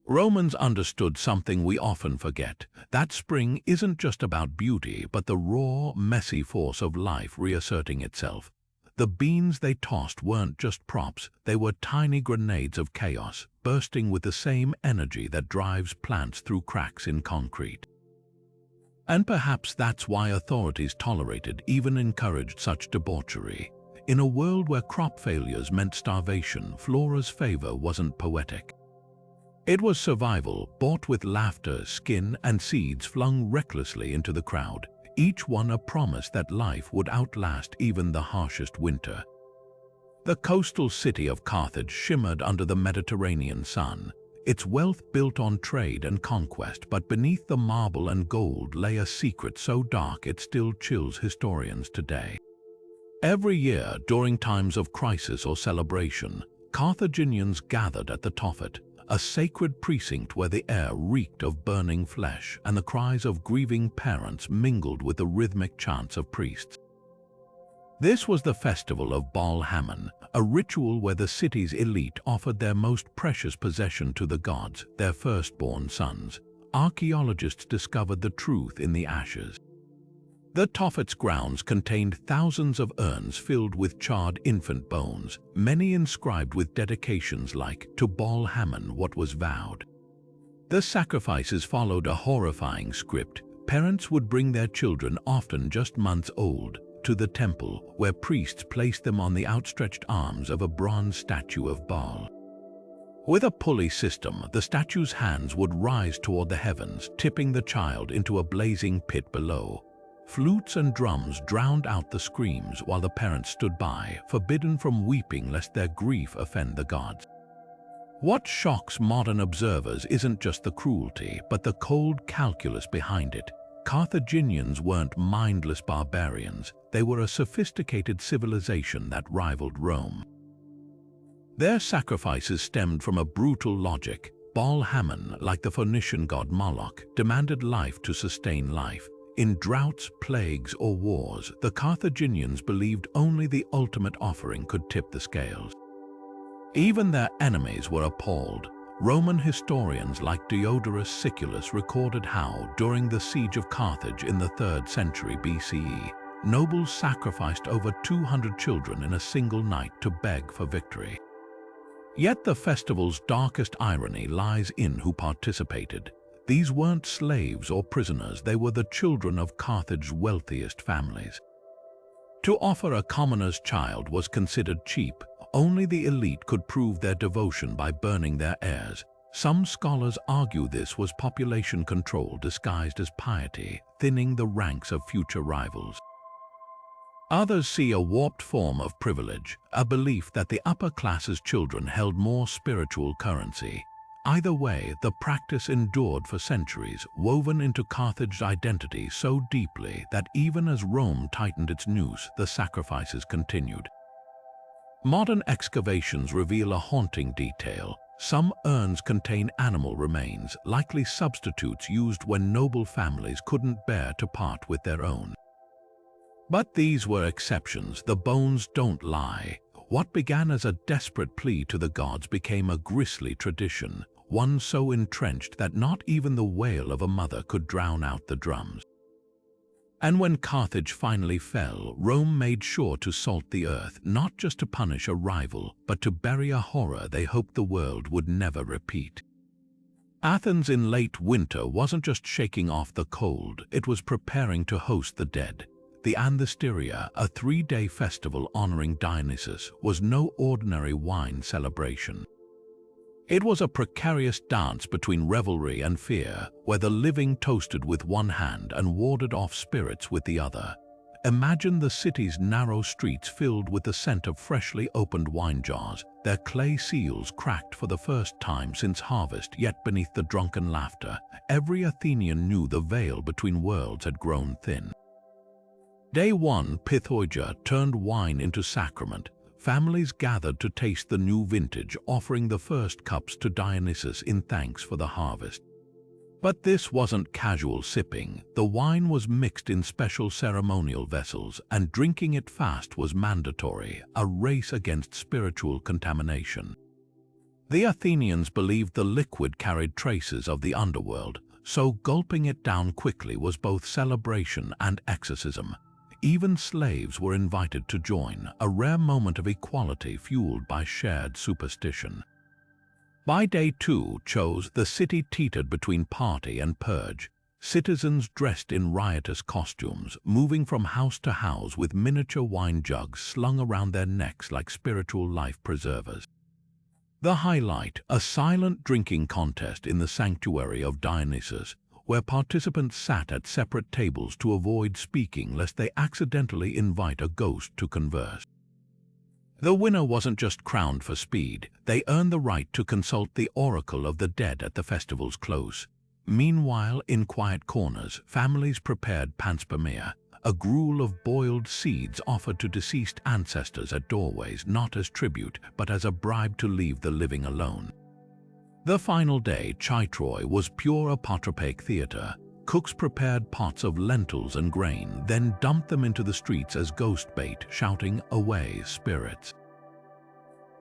A: Romans understood something we often forget, that spring isn't just about beauty, but the raw, messy force of life reasserting itself. The beans they tossed weren't just props, they were tiny grenades of chaos, bursting with the same energy that drives plants through cracks in concrete. And perhaps that's why authorities tolerated, even encouraged such debauchery. In a world where crop failures meant starvation, Flora's favor wasn't poetic. It was survival, bought with laughter, skin, and seeds flung recklessly into the crowd, each one a promise that life would outlast even the harshest winter. The coastal city of Carthage shimmered under the Mediterranean sun, its wealth built on trade and conquest, but beneath the marble and gold lay a secret so dark it still chills historians today. Every year, during times of crisis or celebration, Carthaginians gathered at the Tophet, a sacred precinct where the air reeked of burning flesh and the cries of grieving parents mingled with the rhythmic chants of priests. This was the festival of Baal-Hamon, a ritual where the city's elite offered their most precious possession to the gods, their firstborn sons. Archaeologists discovered the truth in the ashes. The Tophet's grounds contained thousands of urns filled with charred infant bones, many inscribed with dedications like, "To Baal-Hamon what was vowed." The sacrifices followed a horrifying script. Parents would bring their children, often just months old, to the temple, where priests placed them on the outstretched arms of a bronze statue of Baal. With a pulley system, the statue's hands would rise toward the heavens, tipping the child into a blazing pit below. Flutes and drums drowned out the screams while the parents stood by, forbidden from weeping lest their grief offend the gods. What shocks modern observers isn't just the cruelty, but the cold calculus behind it. Carthaginians weren't mindless barbarians, they were a sophisticated civilization that rivaled Rome. Their sacrifices stemmed from a brutal logic. Baal-Hamon, like the Phoenician god Moloch, demanded life to sustain life. In droughts, plagues, or wars, the Carthaginians believed only the ultimate offering could tip the scales. Even their enemies were appalled. Roman historians like Diodorus Siculus recorded how, during the siege of Carthage in the 3rd century BCE, nobles sacrificed over 200 children in a single night to beg for victory. Yet the festival's darkest irony lies in who participated. These weren't slaves or prisoners, they were the children of Carthage's wealthiest families. To offer a commoner's child was considered cheap. Only the elite could prove their devotion by burning their heirs. Some scholars argue this was population control disguised as piety, thinning the ranks of future rivals. Others see a warped form of privilege, a belief that the upper class's children held more spiritual currency. Either way, the practice endured for centuries, woven into Carthage's identity so deeply that even as Rome tightened its noose, the sacrifices continued. Modern excavations reveal a haunting detail. Some urns contain animal remains, likely substitutes used when noble families couldn't bear to part with their own. But these were exceptions. The bones don't lie. What began as a desperate plea to the gods became a grisly tradition, one so entrenched that not even the wail of a mother could drown out the drums. And when Carthage finally fell, Rome made sure to salt the earth, not just to punish a rival, but to bury a horror they hoped the world would never repeat. Athens in late winter wasn't just shaking off the cold, it was preparing to host the dead. The Anthesteria, a 3-day festival honoring Dionysus, was no ordinary wine celebration. It was a precarious dance between revelry and fear, where the living toasted with one hand and warded off spirits with the other. Imagine the city's narrow streets filled with the scent of freshly opened wine jars, their clay seals cracked for the first time since harvest, yet beneath the drunken laughter, every Athenian knew the veil between worlds had grown thin. Day 1, Pythoia turned wine into sacrament. Families gathered to taste the new vintage, offering the first cups to Dionysus in thanks for the harvest. But this wasn't casual sipping. The wine was mixed in special ceremonial vessels, and drinking it fast was mandatory, a race against spiritual contamination. The Athenians believed the liquid carried traces of the underworld, so gulping it down quickly was both celebration and exorcism. Even slaves were invited to join, a rare moment of equality fueled by shared superstition. By day 2, the city teetered between party and purge. Citizens dressed in riotous costumes, moving from house to house with miniature wine jugs slung around their necks like spiritual life preservers. The highlight, a silent drinking contest in the sanctuary of Dionysus, where participants sat at separate tables to avoid speaking lest they accidentally invite a ghost to converse. The winner wasn't just crowned for speed, they earned the right to consult the oracle of the dead at the festival's close. Meanwhile, in quiet corners, families prepared panspermia, a gruel of boiled seeds offered to deceased ancestors at doorways, not as tribute, but as a bribe to leave the living alone. The final day, Chitroi, was pure apotropaic theater. Cooks prepared pots of lentils and grain, then dumped them into the streets as ghost bait, shouting, "Away, spirits."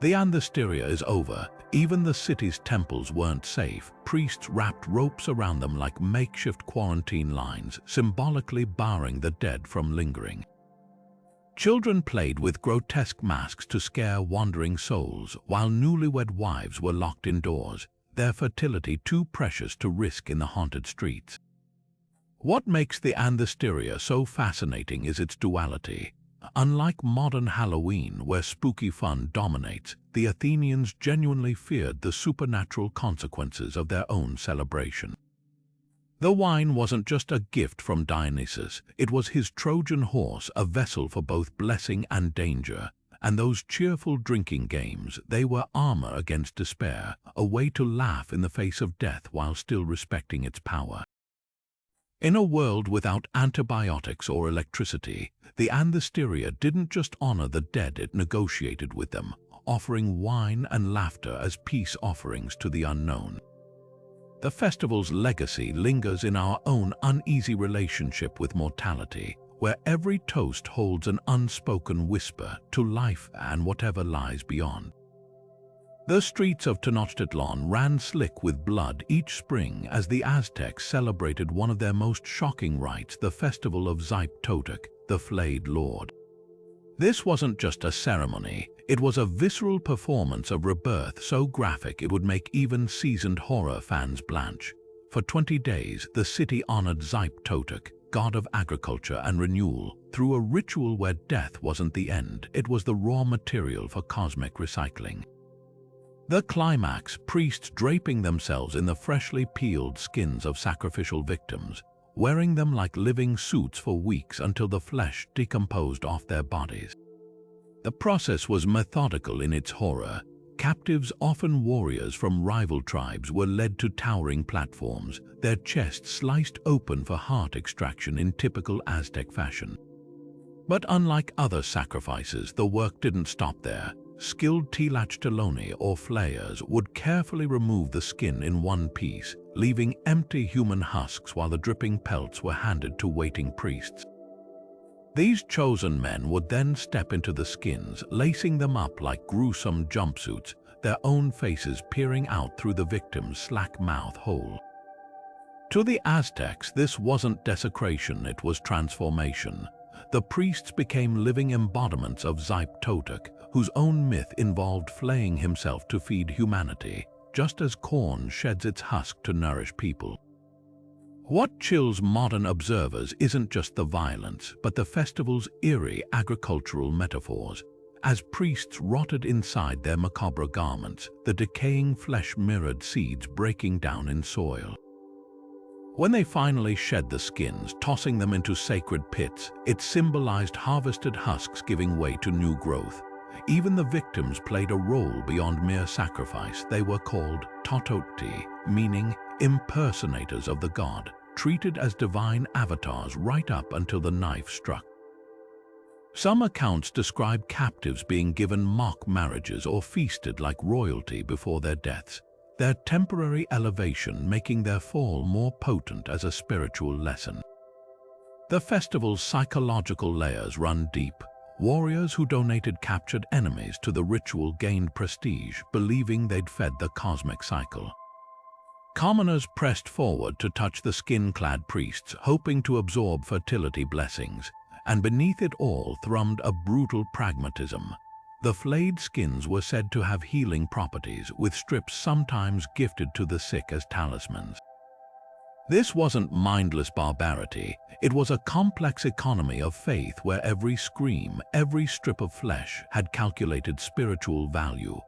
A: The Anthesteria is over. Even the city's temples weren't safe. Priests wrapped ropes around them like makeshift quarantine lines, symbolically barring the dead from lingering. Children played with grotesque masks to scare wandering souls, while newlywed wives were locked indoors, their fertility too precious to risk in the haunted streets. What makes the Anthesteria so fascinating is its duality. Unlike modern Halloween, where spooky fun dominates, the Athenians genuinely feared the supernatural consequences of their own celebration. The wine wasn't just a gift from Dionysus, it was his Trojan horse, a vessel for both blessing and danger. And those cheerful drinking games, they were armor against despair, a way to laugh in the face of death while still respecting its power. In a world without antibiotics or electricity, the Anthesteria didn't just honor the dead, it negotiated with them, offering wine and laughter as peace offerings to the unknown. The festival's legacy lingers in our own uneasy relationship with mortality, where every toast holds an unspoken whisper to life and whatever lies beyond. The streets of Tenochtitlan ran slick with blood each spring as the Aztecs celebrated one of their most shocking rites, the festival of Xipe-Totec, the flayed lord. This wasn't just a ceremony, it was a visceral performance of rebirth so graphic it would make even seasoned horror fans blanch. For 20 days, the city honored Xipe-Totec, god of agriculture and renewal, through a ritual where death wasn't the end, it was the raw material for cosmic recycling. The climax, priests draping themselves in the freshly peeled skins of sacrificial victims, wearing them like living suits for weeks until the flesh decomposed off their bodies. The process was methodical in its horror. Captives, often warriors from rival tribes, were led to towering platforms, their chests sliced open for heart extraction in typical Aztec fashion. But unlike other sacrifices, the work didn't stop there. Skilled tlachtoloni or flayers would carefully remove the skin in one piece, leaving empty human husks while the dripping pelts were handed to waiting priests. These chosen men would then step into the skins, lacing them up like gruesome jumpsuits, their own faces peering out through the victim's slack mouth hole. To the Aztecs, this wasn't desecration, it was transformation. The priests became living embodiments of Toxcatl, whose own myth involved flaying himself to feed humanity, just as corn sheds its husk to nourish people. What chills modern observers isn't just the violence, but the festival's eerie agricultural metaphors. As priests rotted inside their macabre garments, the decaying flesh mirrored seeds breaking down in soil. When they finally shed the skins, tossing them into sacred pits, it symbolized harvested husks giving way to new growth. Even the victims played a role beyond mere sacrifice. They were called tototi, meaning impersonators of the god, treated as divine avatars right up until the knife struck. Some accounts describe captives being given mock marriages or feasted like royalty before their deaths, their temporary elevation making their fall more potent as a spiritual lesson. The festival's psychological layers run deep. Warriors who donated captured enemies to the ritual gained prestige, believing they'd fed the cosmic cycle. Commoners pressed forward to touch the skin-clad priests, hoping to absorb fertility blessings, and beneath it all thrummed a brutal pragmatism. The flayed skins were said to have healing properties, with strips sometimes gifted to the sick as talismans. This wasn't mindless barbarity, it was a complex economy of faith where every scream, every strip of flesh had calculated spiritual value.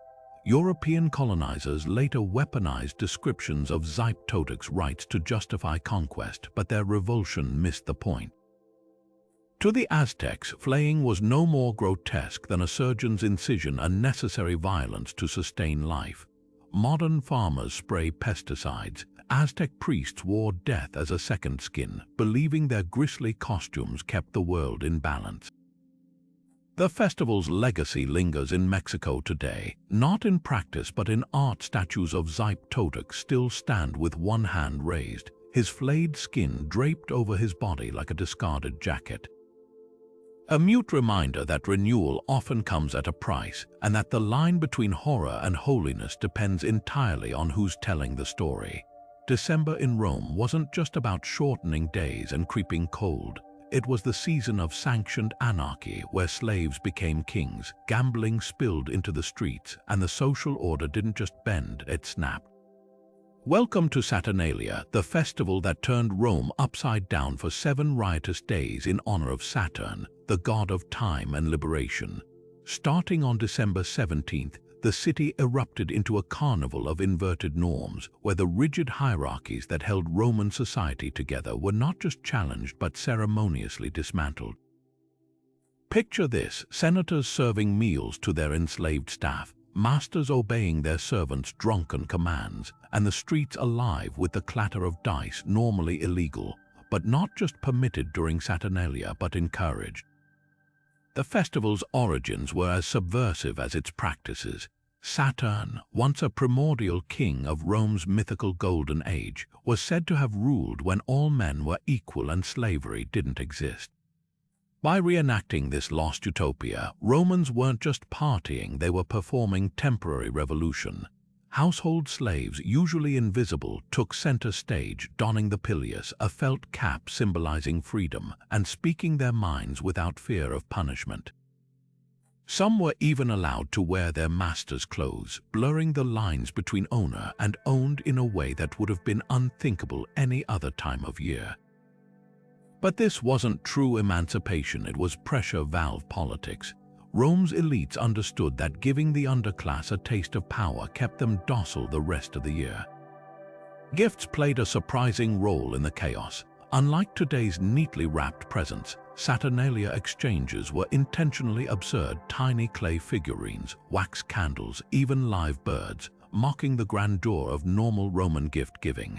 A: European colonizers later weaponized descriptions of Toxcatl's rites to justify conquest, but their revulsion missed the point. To the Aztecs, flaying was no more grotesque than a surgeon's incision, a necessary violence to sustain life. Modern farmers spray pesticides. Aztec priests wore death as a second skin, believing their grisly costumes kept the world in balance. The festival's legacy lingers in Mexico today, not in practice but in art. Statues of Toxcatl still stand with one hand raised, his flayed skin draped over his body like a discarded jacket. A mute reminder that renewal often comes at a price, and that the line between horror and holiness depends entirely on who's telling the story. December in Rome wasn't just about shortening days and creeping cold. It was the season of sanctioned anarchy, where slaves became kings, gambling spilled into the streets, and the social order didn't just bend, it snapped. Welcome to Saturnalia, the festival that turned Rome upside down for 7 riotous days in honor of Saturn, the god of time and liberation. Starting on December 17th, the city erupted into a carnival of inverted norms, where the rigid hierarchies that held Roman society together were not just challenged but ceremoniously dismantled. Picture this: senators serving meals to their enslaved staff, masters obeying their servants' drunken commands, and the streets alive with the clatter of dice, normally illegal, but not just permitted during Saturnalia but encouraged. The festival's origins were as subversive as its practices. Saturn, once a primordial king of Rome's mythical Golden Age, was said to have ruled when all men were equal and slavery didn't exist. By reenacting this lost utopia, Romans weren't just partying, they were performing temporary revolution. Household slaves, usually invisible, took center stage, donning the pileus, a felt cap symbolizing freedom, and speaking their minds without fear of punishment. Some were even allowed to wear their master's clothes, blurring the lines between owner and owned in a way that would have been unthinkable any other time of year. But this wasn't true emancipation, it was pressure valve politics. Rome's elites understood that giving the underclass a taste of power kept them docile the rest of the year. Gifts played a surprising role in the chaos. Unlike today's neatly wrapped presents, Saturnalia exchanges were intentionally absurd: tiny clay figurines, wax candles, even live birds, mocking the grandeur of normal Roman gift-giving.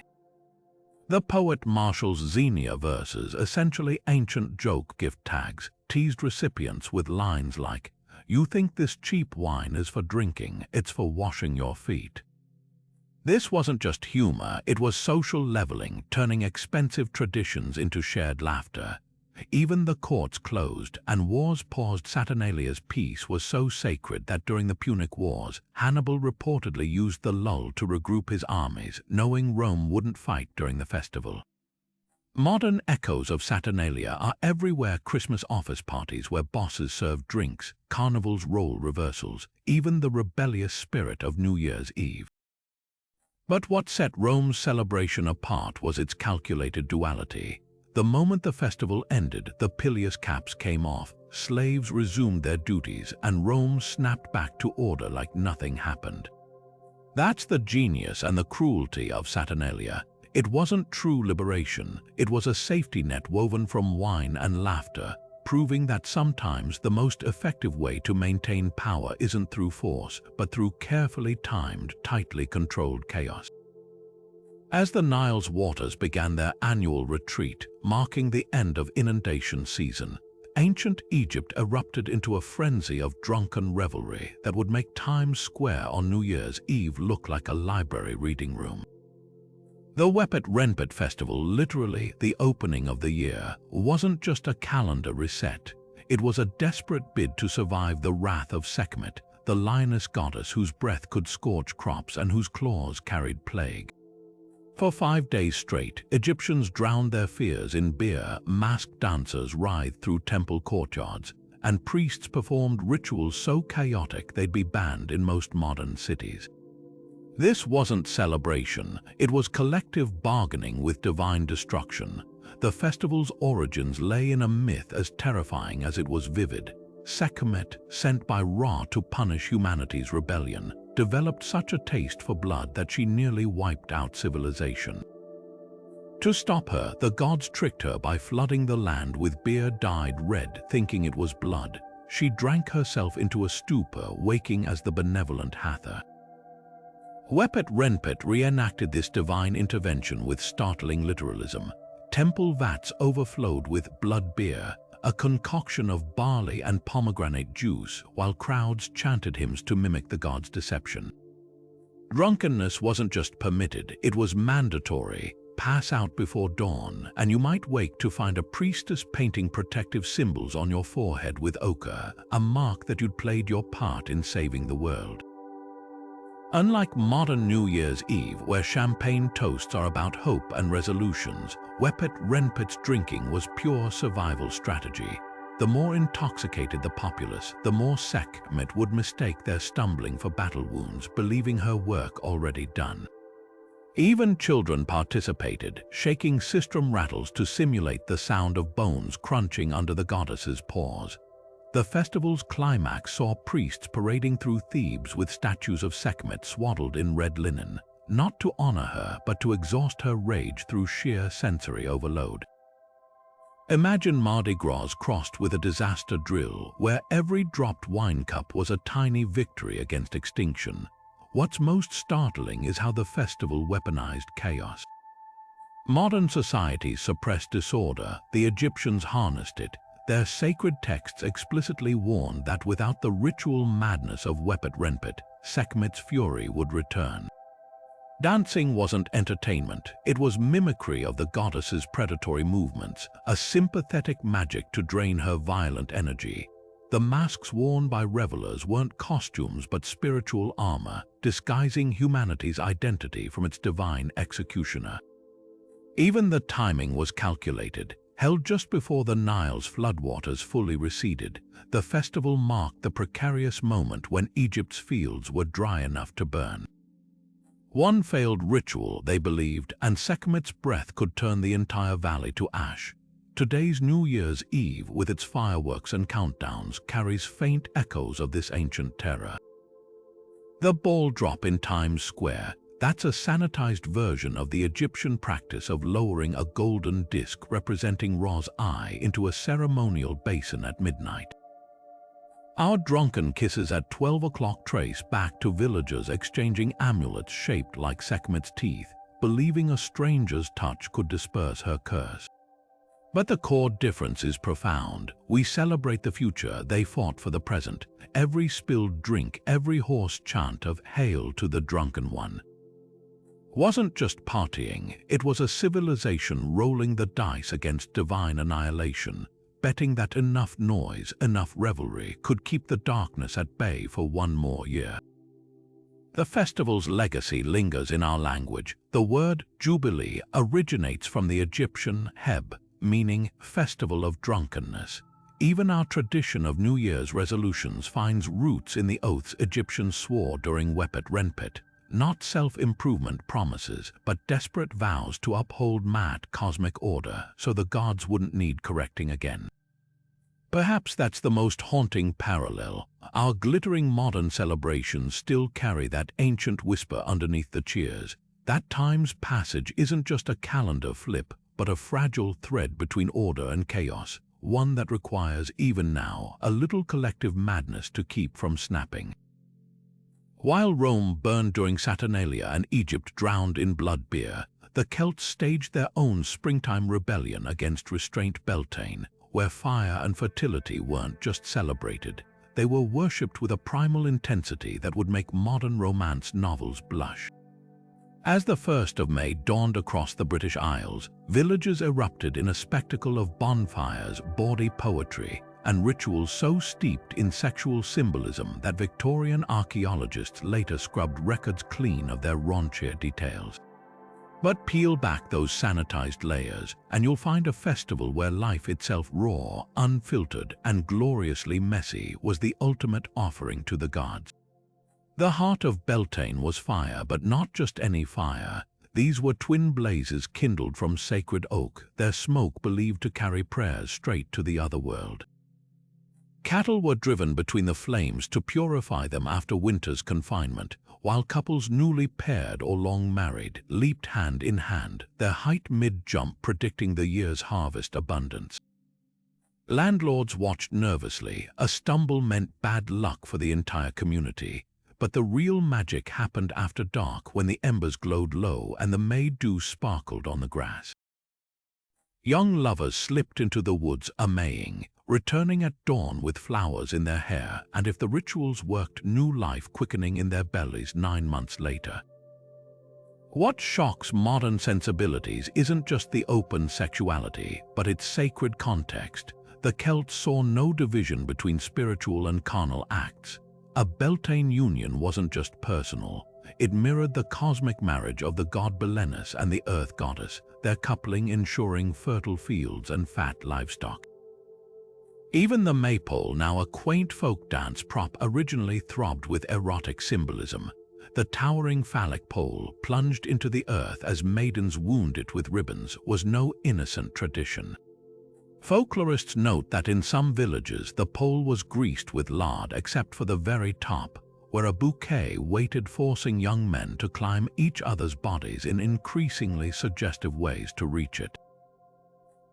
A: The poet Martial's Xenia verses, essentially ancient joke gift tags, teased recipients with lines like, "You think this cheap wine is for drinking, it's for washing your feet." This wasn't just humor, it was social leveling, turning expensive traditions into shared laughter. Even the courts closed and wars paused. Saturnalia's peace was so sacred that during the Punic Wars, Hannibal reportedly used the lull to regroup his armies, knowing Rome wouldn't fight during the festival. Modern echoes of Saturnalia are everywhere: Christmas office parties where bosses serve drinks, carnivals, role reversals, even the rebellious spirit of New Year's Eve. But what set Rome's celebration apart was its calculated duality. The moment the festival ended, the pileus caps came off, slaves resumed their duties, and Rome snapped back to order like nothing happened. That's the genius and the cruelty of Saturnalia. It wasn't true liberation, it was a safety net woven from wine and laughter, proving that sometimes the most effective way to maintain power isn't through force, but through carefully timed, tightly controlled chaos. As the Nile's waters began their annual retreat, marking the end of inundation season, ancient Egypt erupted into a frenzy of drunken revelry that would make Times Square on New Year's Eve look like a library reading room. The Wepet Renpet festival, literally the opening of the year, wasn't just a calendar reset. It was a desperate bid to survive the wrath of Sekhmet, the lioness goddess whose breath could scorch crops and whose claws carried plague. For 5 days straight, Egyptians drowned their fears in beer, masked dancers writhed through temple courtyards, and priests performed rituals so chaotic they'd be banned in most modern cities. This wasn't celebration, it was collective bargaining with divine destruction. The festival's origins lay in a myth as terrifying as it was vivid. Sekhmet, sent by Ra to punish humanity's rebellion, developed such a taste for blood that she nearly wiped out civilization. To stop her, the gods tricked her by flooding the land with beer dyed red, thinking it was blood. She drank herself into a stupor, waking as the benevolent Hathor. Wepet Renpet reenacted this divine intervention with startling literalism. Temple vats overflowed with blood beer, a concoction of barley and pomegranate juice, while crowds chanted hymns to mimic the god's deception. Drunkenness wasn't just permitted, it was mandatory. Pass out before dawn, and you might wake to find a priestess painting protective symbols on your forehead with ochre, a mark that you'd played your part in saving the world. Unlike modern New Year's Eve, where champagne toasts are about hope and resolutions, Wepet Renpet's drinking was pure survival strategy. The more intoxicated the populace, the more Sekhmet would mistake their stumbling for battle wounds, believing her work already done. Even children participated, shaking sistrum rattles to simulate the sound of bones crunching under the goddess's paws. The festival's climax saw priests parading through Thebes with statues of Sekhmet swaddled in red linen, not to honor her, but to exhaust her rage through sheer sensory overload. Imagine Mardi Gras crossed with a disaster drill, where every dropped wine cup was a tiny victory against extinction. What's most startling is how the festival weaponized chaos. Modern societies suppressed disorder, the Egyptians harnessed it. Their sacred texts explicitly warned that without the ritual madness of Wepet Renpet, Sekhmet's fury would return. Dancing wasn't entertainment, it was mimicry of the goddess's predatory movements, a sympathetic magic to drain her violent energy. The masks worn by revelers weren't costumes but spiritual armor, disguising humanity's identity from its divine executioner. Even the timing was calculated. Held just before the Nile's floodwaters fully receded, the festival marked the precarious moment when Egypt's fields were dry enough to burn. One failed ritual, they believed, and Sekhmet's breath could turn the entire valley to ash. Today's New Year's Eve, with its fireworks and countdowns, carries faint echoes of this ancient terror. The ball drop in Times Square, that's a sanitized version of the Egyptian practice of lowering a golden disc representing Ra's eye into a ceremonial basin at midnight. Our drunken kisses at 12 o'clock trace back to villagers exchanging amulets shaped like Sekhmet's teeth, believing a stranger's touch could disperse her curse. But the core difference is profound. We celebrate the future, they fought for the present. Every spilled drink, every hoarse chant of "Hail to the Drunken One." wasn't just partying, it was a civilization rolling the dice against divine annihilation, betting that enough noise, enough revelry could keep the darkness at bay for one more year. The festival's legacy lingers in our language. The word jubilee originates from the Egyptian heb, meaning festival of drunkenness. Even our tradition of New Year's resolutions finds roots in the oaths Egyptians swore during Wepet Renpet, not self-improvement promises, but desperate vows to uphold mad cosmic order so the gods wouldn't need correcting again. Perhaps that's the most haunting parallel. Our glittering modern celebrations still carry that ancient whisper underneath the cheers. That time's passage isn't just a calendar flip, but a fragile thread between order and chaos, one that requires, even now, a little collective madness to keep from snapping. While Rome burned during Saturnalia and Egypt drowned in blood beer, the Celts staged their own springtime rebellion against restraint Beltane, where fire and fertility weren't just celebrated, they were worshipped with a primal intensity that would make modern romance novels blush. As the 1st of May dawned across the British Isles, villages erupted in a spectacle of bonfires, bawdy poetry, and rituals so steeped in sexual symbolism that Victorian archaeologists later scrubbed records clean of their raunchier details. But peel back those sanitized layers, and you'll find a festival where life itself raw, unfiltered, and gloriously messy was the ultimate offering to the gods. The heart of Beltane was fire, but not just any fire. These were twin blazes kindled from sacred oak, their smoke believed to carry prayers straight to the other world. Cattle were driven between the flames to purify them after winter's confinement, while couples newly paired or long married leaped hand in hand, their height mid-jump predicting the year's harvest abundance. Landlords watched nervously. A stumble meant bad luck for the entire community. But the real magic happened after dark, when the embers glowed low and the May dew sparkled on the grass. Young lovers slipped into the woods a-maying, returning at dawn with flowers in their hair, and if the rituals worked, new life quickening in their bellies 9 months later. What shocks modern sensibilities isn't just the open sexuality, but its sacred context. The Celts saw no division between spiritual and carnal acts. A Beltane union wasn't just personal, it mirrored the cosmic marriage of the god Belenus and the earth goddess, their coupling ensuring fertile fields and fat livestock. Even the maypole, now a quaint folk dance prop, originally throbbed with erotic symbolism. The towering phallic pole, plunged into the earth as maidens wound it with ribbons, was no innocent tradition. Folklorists note that in some villages the pole was greased with lard except for the very top, where a bouquet waited, forcing young men to climb each other's bodies in increasingly suggestive ways to reach it.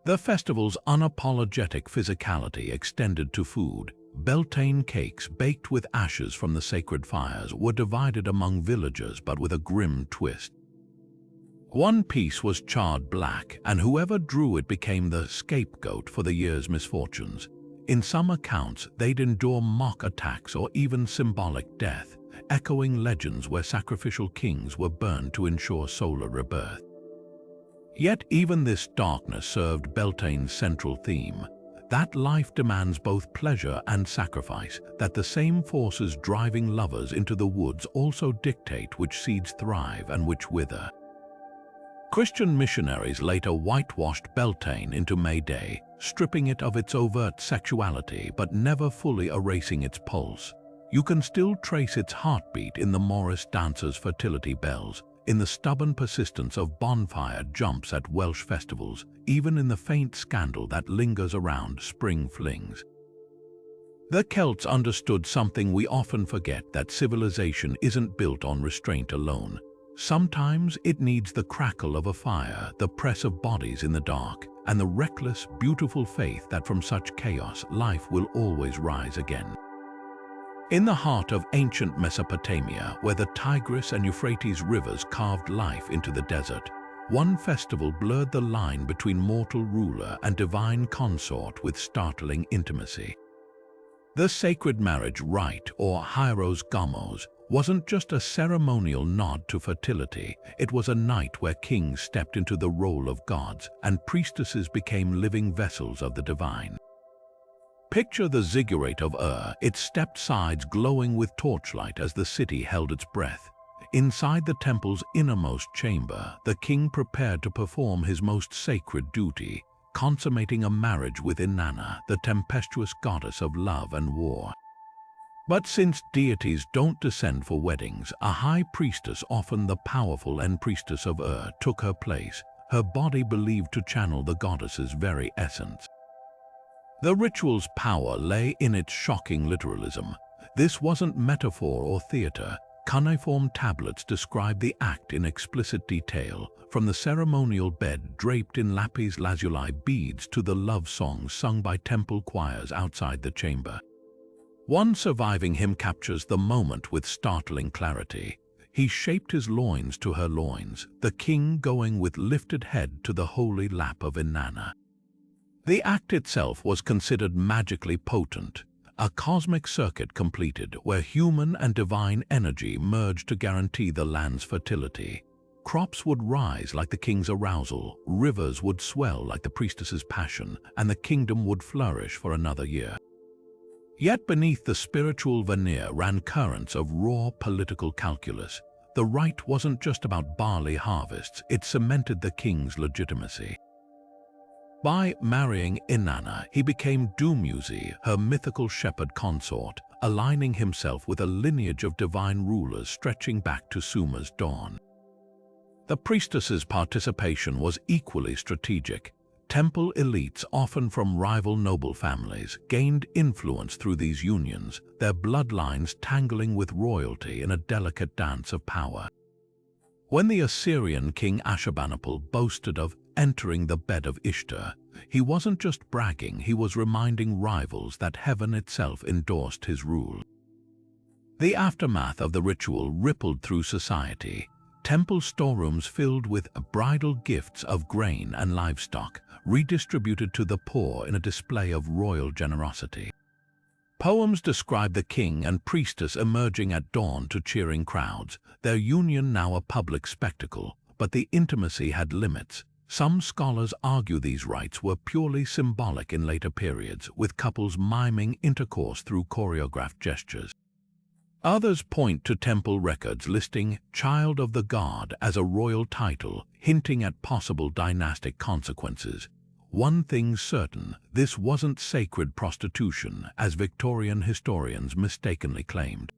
A: The festival's unapologetic physicality extended to food. Beltane cakes baked with ashes from the sacred fires were divided among villagers, but with a grim twist. One piece was charred black, and whoever drew it became the scapegoat for the year's misfortunes. In some accounts, they'd endure mock attacks or even symbolic death, echoing legends where sacrificial kings were burned to ensure solar rebirth. Yet even this darkness served Beltane's central theme, that life demands both pleasure and sacrifice, that the same forces driving lovers into the woods also dictate which seeds thrive and which wither. Christian missionaries later whitewashed Beltane into May Day, stripping it of its overt sexuality but never fully erasing its pulse. You can still trace its heartbeat in the Morris dancers' fertility bells, in the stubborn persistence of bonfire jumps at Welsh festivals, even in the faint scandal that lingers around spring flings. The Celts understood something we often forget, that civilization isn't built on restraint alone. Sometimes it needs the crackle of a fire, the press of bodies in the dark, and the reckless, beautiful faith that from such chaos life will always rise again. In the heart of ancient Mesopotamia, where the Tigris and Euphrates rivers carved life into the desert, one festival blurred the line between mortal ruler and divine consort with startling intimacy. The sacred marriage rite, or hieros gamos, wasn't just a ceremonial nod to fertility, it was a night where kings stepped into the role of gods and priestesses became living vessels of the divine. Picture the ziggurat of its stepped sides glowing with torchlight as the city held its breath. Inside the temple's innermost chamber, the king prepared to perform his most sacred duty, consummating a marriage with Inanna, the tempestuous goddess of love and war. But since deities don't descend for weddings, a high priestess, often the powerful end priestess of took her place, her body believed to channel the goddess's very essence. The ritual's power lay in its shocking literalism. This wasn't metaphor or theater. Cuneiform tablets describe the act in explicit detail, from the ceremonial bed draped in lapis lazuli beads to the love songs sung by temple choirs outside the chamber. One surviving hymn captures the moment with startling clarity. He shaped his loins to her loins, the king going with lifted head to the holy lap of Inanna. The act itself was considered magically potent, a cosmic circuit completed where human and divine energy merged to guarantee the land's fertility. Crops would rise like the king's arousal, rivers would swell like the priestess's passion, and the kingdom would flourish for another year. Yet beneath the spiritual veneer ran currents of raw political calculus. The rite wasn't just about barley harvests, it cemented the king's legitimacy. By marrying Inanna, he became Dumuzi, her mythical shepherd consort, aligning himself with a lineage of divine rulers stretching back to Sumer's dawn. The priestess's participation was equally strategic. Temple elites, often from rival noble families, gained influence through these unions, their bloodlines tangling with royalty in a delicate dance of power. When the Assyrian king Ashurbanipal boasted of entering the bed of Ishtar, he wasn't just bragging, he was reminding rivals that heaven itself endorsed his rule. The aftermath of the ritual rippled through society. Temple storerooms filled with bridal gifts of grain and livestock, redistributed to the poor in a display of royal generosity. Poems describe the king and priestess emerging at dawn to cheering crowds, their union now a public spectacle, but the intimacy had limits. Some scholars argue these rites were purely symbolic in later periods, with couples miming intercourse through choreographed gestures. Others point to temple records listing "Child of the God" as a royal title, hinting at possible dynastic consequences. One thing's certain, this wasn't sacred prostitution, as Victorian historians mistakenly claimed.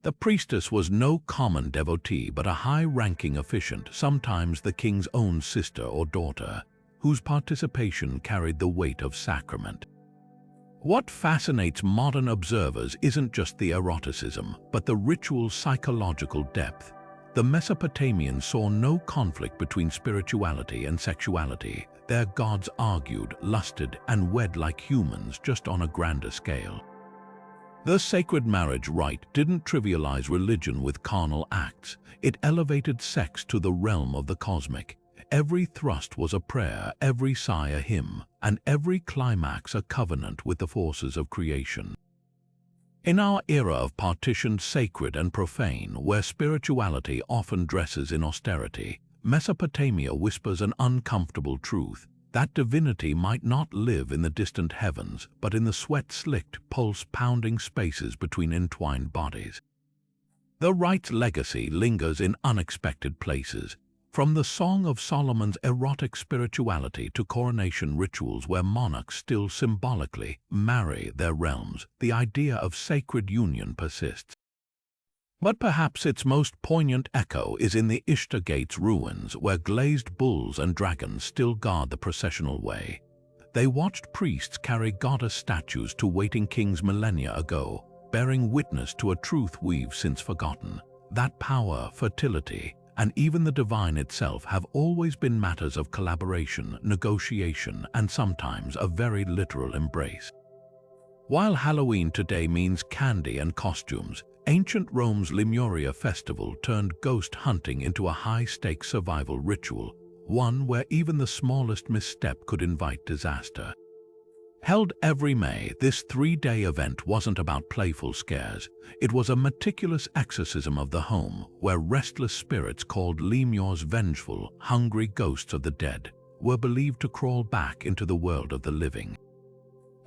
A: The priestess was no common devotee but a high-ranking officiant, sometimes the king's own sister or daughter, whose participation carried the weight of sacrament. What fascinates modern observers isn't just the eroticism, but the ritual's psychological depth. The Mesopotamians saw no conflict between spirituality and sexuality. Their gods argued, lusted, and wed like humans, just on a grander scale. The sacred marriage rite didn't trivialize religion with carnal acts. It elevated sex to the realm of the cosmic. Every thrust was a prayer, every sigh a hymn, and every climax a covenant with the forces of creation. In our era of partitioned sacred and profane, where spirituality often dresses in austerity, Mesopotamia whispers an uncomfortable truth. That divinity might not live in the distant heavens, but in the sweat-slicked, pulse-pounding spaces between entwined bodies. The rite's legacy lingers in unexpected places, from the Song of Solomon's erotic spirituality to coronation rituals where monarchs still symbolically marry their realms. The idea of sacred union persists. But perhaps its most poignant echo is in the Ishtar Gate's ruins, where glazed bulls and dragons still guard the processional way. They watched priests carry goddess statues to waiting kings millennia ago, bearing witness to a truth we've since forgotten. That power, fertility, and even the divine itself have always been matters of collaboration, negotiation, and sometimes a very literal embrace. While Halloween today means candy and costumes, ancient Rome's Lemuria festival turned ghost hunting into a high-stakes survival ritual, one where even the smallest misstep could invite disaster. Held every May, this three-day event wasn't about playful scares. It was a meticulous exorcism of the home, where restless spirits called lemures, vengeful, hungry ghosts of the dead, were believed to crawl back into the world of the living.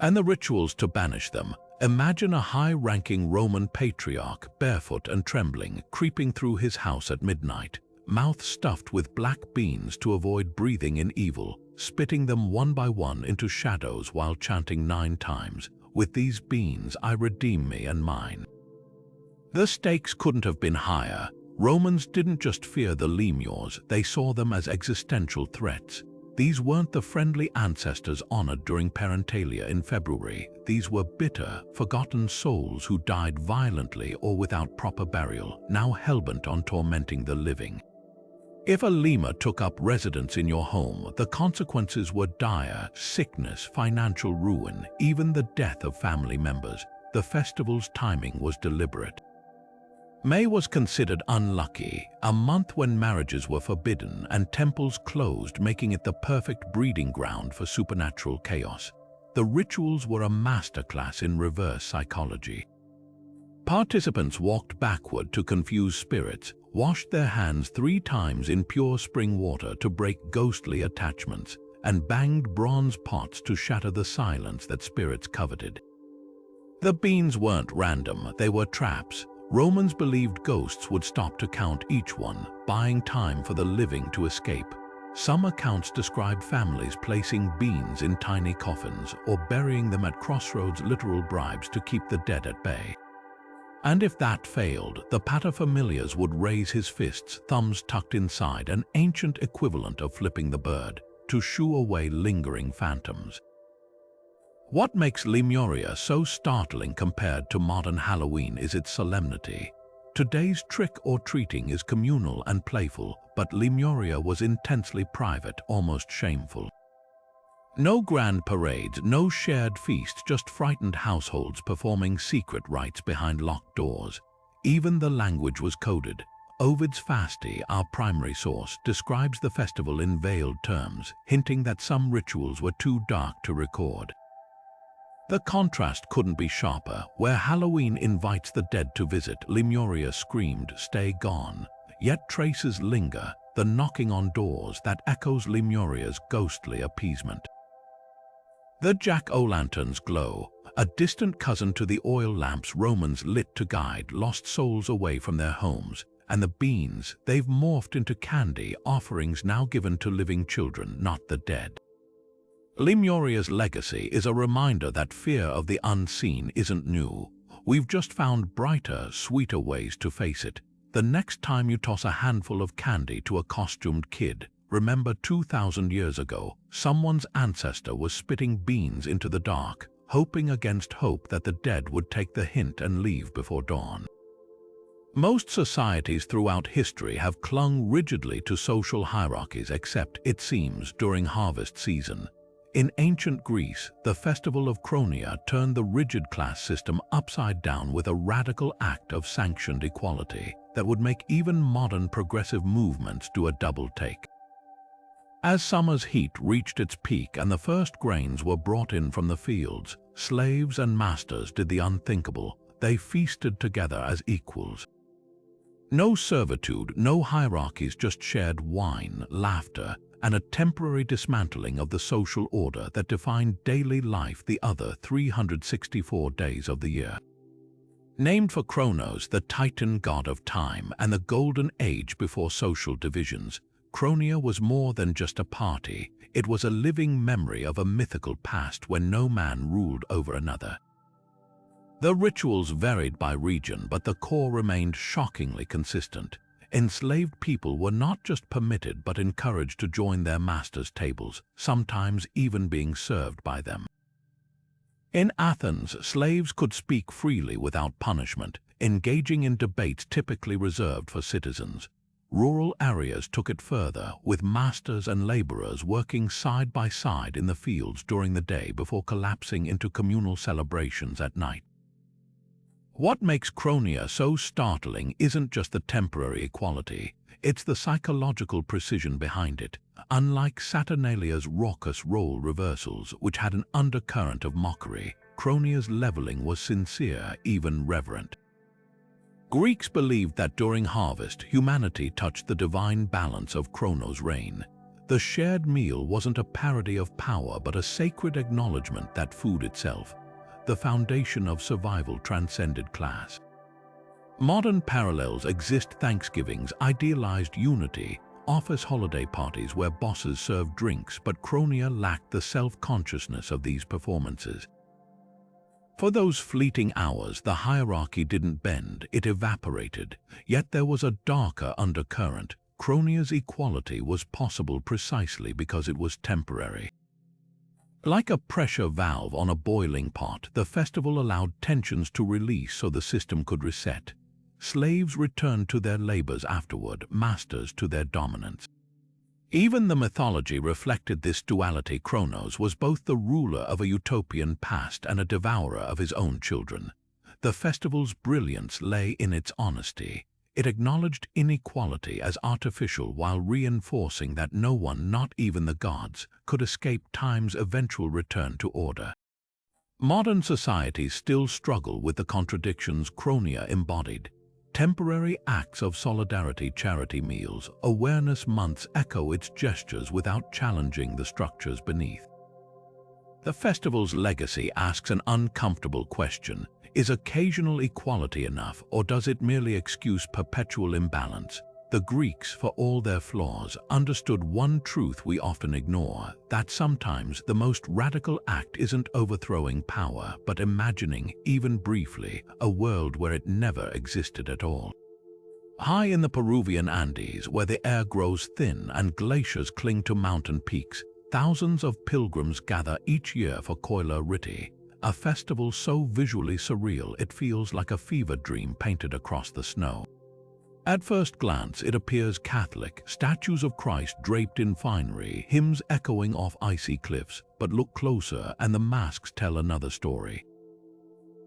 A: And the rituals to banish them. Imagine a high-ranking Roman patriarch, barefoot and trembling, creeping through his house at midnight, mouth stuffed with black beans to avoid breathing in evil, spitting them one by one into shadows while chanting 9 times, "With these beans I redeem me and mine." The stakes couldn't have been higher. Romans didn't just fear the lemures, they saw them as existential threats. These weren't the friendly ancestors honored during Parentalia in February. These were bitter, forgotten souls who died violently or without proper burial, now hellbent on tormenting the living. If a lemur took up residence in your home, the consequences were dire: sickness, financial ruin, even the death of family members. The festival's timing was deliberate. May was considered unlucky, a month when marriages were forbidden and temples closed, making it the perfect breeding ground for supernatural chaos. The rituals were a masterclass in reverse psychology. Participants walked backward to confuse spirits, washed their hands 3 times in pure spring water to break ghostly attachments, and banged bronze pots to shatter the silence that spirits coveted. The beans weren't random, they were traps. Romans believed ghosts would stop to count each one, buying time for the living to escape. Some accounts describe families placing beans in tiny coffins or burying them at crossroads, literal bribes to keep the dead at bay. And if that failed, the paterfamilias would raise his fists, thumbs tucked inside, an ancient equivalent of flipping the bird, to shoo away lingering phantoms. What makes Lemuria so startling compared to modern Halloween is its solemnity. Today's trick-or-treating is communal and playful, but Lemuria was intensely private, almost shameful. No grand parades, no shared feast, just frightened households performing secret rites behind locked doors. Even the language was coded. Ovid's Fasti, our primary source, describes the festival in veiled terms, hinting that some rituals were too dark to record. The contrast couldn't be sharper. Where Halloween invites the dead to visit, Lemuria screamed, "Stay gone." Yet traces linger, the knocking on doors that echoes Lemuria's ghostly appeasement. The jack-o'-lanterns glow, a distant cousin to the oil lamps Romans lit to guide lost souls away from their homes, and the beans, they've morphed into candy, offerings now given to living children, not the dead. Lemuria's legacy is a reminder that fear of the unseen isn't new. We've just found brighter, sweeter ways to face it. The next time you toss a handful of candy to a costumed kid, remember 2,000 years ago, someone's ancestor was spitting beans into the dark, hoping against hope that the dead would take the hint and leave before dawn. Most societies throughout history have clung rigidly to social hierarchies, except, it seems, during harvest season. In ancient Greece, the festival of Cronia turned the rigid class system upside down with a radical act of sanctioned equality that would make even modern progressive movements do a double take. As summer's heat reached its peak and the first grains were brought in from the fields, slaves and masters did the unthinkable. They feasted together as equals. No servitude, no hierarchies, just shared wine, laughter, and a temporary dismantling of the social order that defined daily life the other 364 days of the year. Named for Kronos, the Titan god of time and the golden age before social divisions, Cronia was more than just a party. It was a living memory of a mythical past when no man ruled over another. The rituals varied by region, but the core remained shockingly consistent. Enslaved people were not just permitted but encouraged to join their masters' tables, sometimes even being served by them. In Athens, slaves could speak freely without punishment, engaging in debates typically reserved for citizens. Rural areas took it further, with masters and laborers working side by side in the fields during the day before collapsing into communal celebrations at night. What makes Cronia so startling isn't just the temporary equality. It's the psychological precision behind it. Unlike Saturnalia's raucous role reversals, which had an undercurrent of mockery, Cronia's leveling was sincere, even reverent. Greeks believed that during harvest, humanity touched the divine balance of Kronos' reign. The shared meal wasn't a parody of power, but a sacred acknowledgement that food itself, the foundation of survival, transcended class. Modern parallels exist. Thanksgiving's idealized unity, office holiday parties where bosses served drinks, but Cronia lacked the self-consciousness of these performances. For those fleeting hours, the hierarchy didn't bend, it evaporated. Yet there was a darker undercurrent. Cronia's equality was possible precisely because it was temporary. Like a pressure valve on a boiling pot, the festival allowed tensions to release so the system could reset. Slaves returned to their labors afterward, masters to their dominance. Even the mythology reflected this duality. Kronos was both the ruler of a utopian past and a devourer of his own children. The festival's brilliance lay in its honesty. It acknowledged inequality as artificial while reinforcing that no one, not even the gods, could escape time's eventual return to order. Modern societies still struggle with the contradictions Cronia embodied. Temporary acts of solidarity, charity meals, awareness months echo its gestures without challenging the structures beneath. The festival's legacy asks an uncomfortable question. Is occasional equality enough, or does it merely excuse perpetual imbalance? The Greeks, for all their flaws, understood one truth we often ignore, that sometimes the most radical act isn't overthrowing power, but imagining, even briefly, a world where it never existed at all. High in the Peruvian Andes, where the air grows thin and glaciers cling to mountain peaks, thousands of pilgrims gather each year for Coila Riti, a festival so visually surreal it feels like a fever dream painted across the snow. At first glance, it appears Catholic, statues of Christ draped in finery, hymns echoing off icy cliffs, but look closer and the masks tell another story.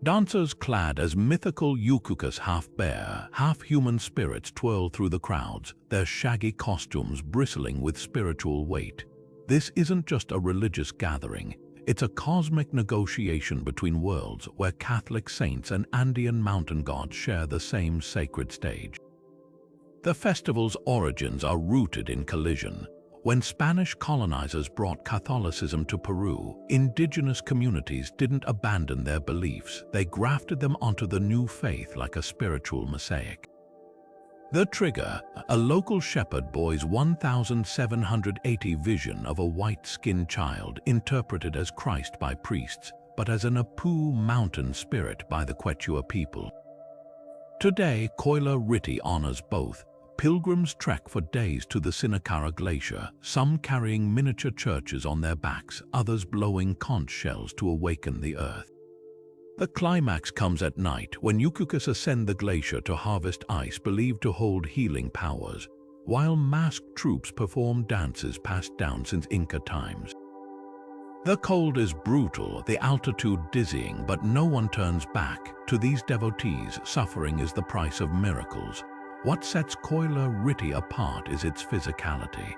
A: Dancers clad as mythical Yukukas, half-bear, half-human spirits twirl through the crowds, their shaggy costumes bristling with spiritual weight. This isn't just a religious gathering, it's a cosmic negotiation between worlds where Catholic saints and Andean mountain gods share the same sacred stage. The festival's origins are rooted in collision. When Spanish colonizers brought Catholicism to Peru, indigenous communities didn't abandon their beliefs. They grafted them onto the new faith like a spiritual mosaic. The trigger, a local shepherd boy's 1780 vision of a white-skinned child interpreted as Christ by priests, but as an Apu mountain spirit by the Quechua people. Today, Coila Riti honors both. Pilgrims trek for days to the Sinacara Glacier, some carrying miniature churches on their backs, others blowing conch shells to awaken the earth. The climax comes at night when Yukukas ascend the glacier to harvest ice believed to hold healing powers, while masked troops perform dances passed down since Inca times. The cold is brutal, the altitude dizzying, but no one turns back. To these devotees, suffering is the price of miracles. What sets Coila Riti apart is its physicality.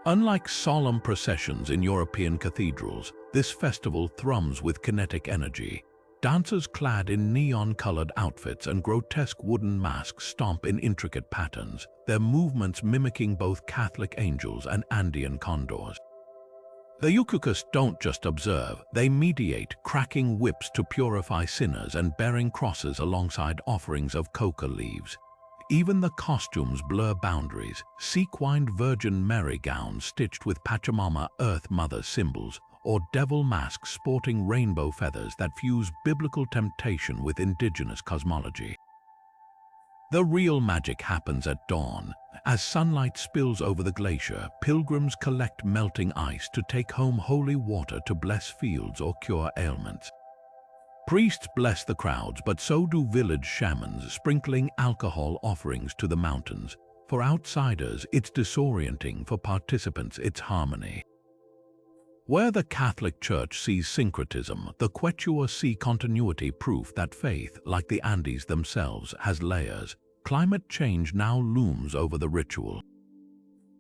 A: Unlike solemn processions in European cathedrals, this festival thrums with kinetic energy. Dancers clad in neon-colored outfits and grotesque wooden masks stomp in intricate patterns, their movements mimicking both Catholic angels and Andean condors. The Yukukas don't just observe, they mediate, cracking whips to purify sinners and bearing crosses alongside offerings of coca leaves. Even the costumes blur boundaries, sequined Virgin Mary gowns stitched with Pachamama Earth Mother symbols, or devil masks sporting rainbow feathers that fuse biblical temptation with indigenous cosmology. The real magic happens at dawn. As sunlight spills over the glacier, pilgrims collect melting ice to take home holy water to bless fields or cure ailments. Priests bless the crowds, but so do village shamans, sprinkling alcohol offerings to the mountains. For outsiders, it's disorienting. For participants, it's harmony. Where the Catholic Church sees syncretism, the Quechua see continuity, proof that faith, like the Andes themselves, has layers. climate change now looms over the ritual.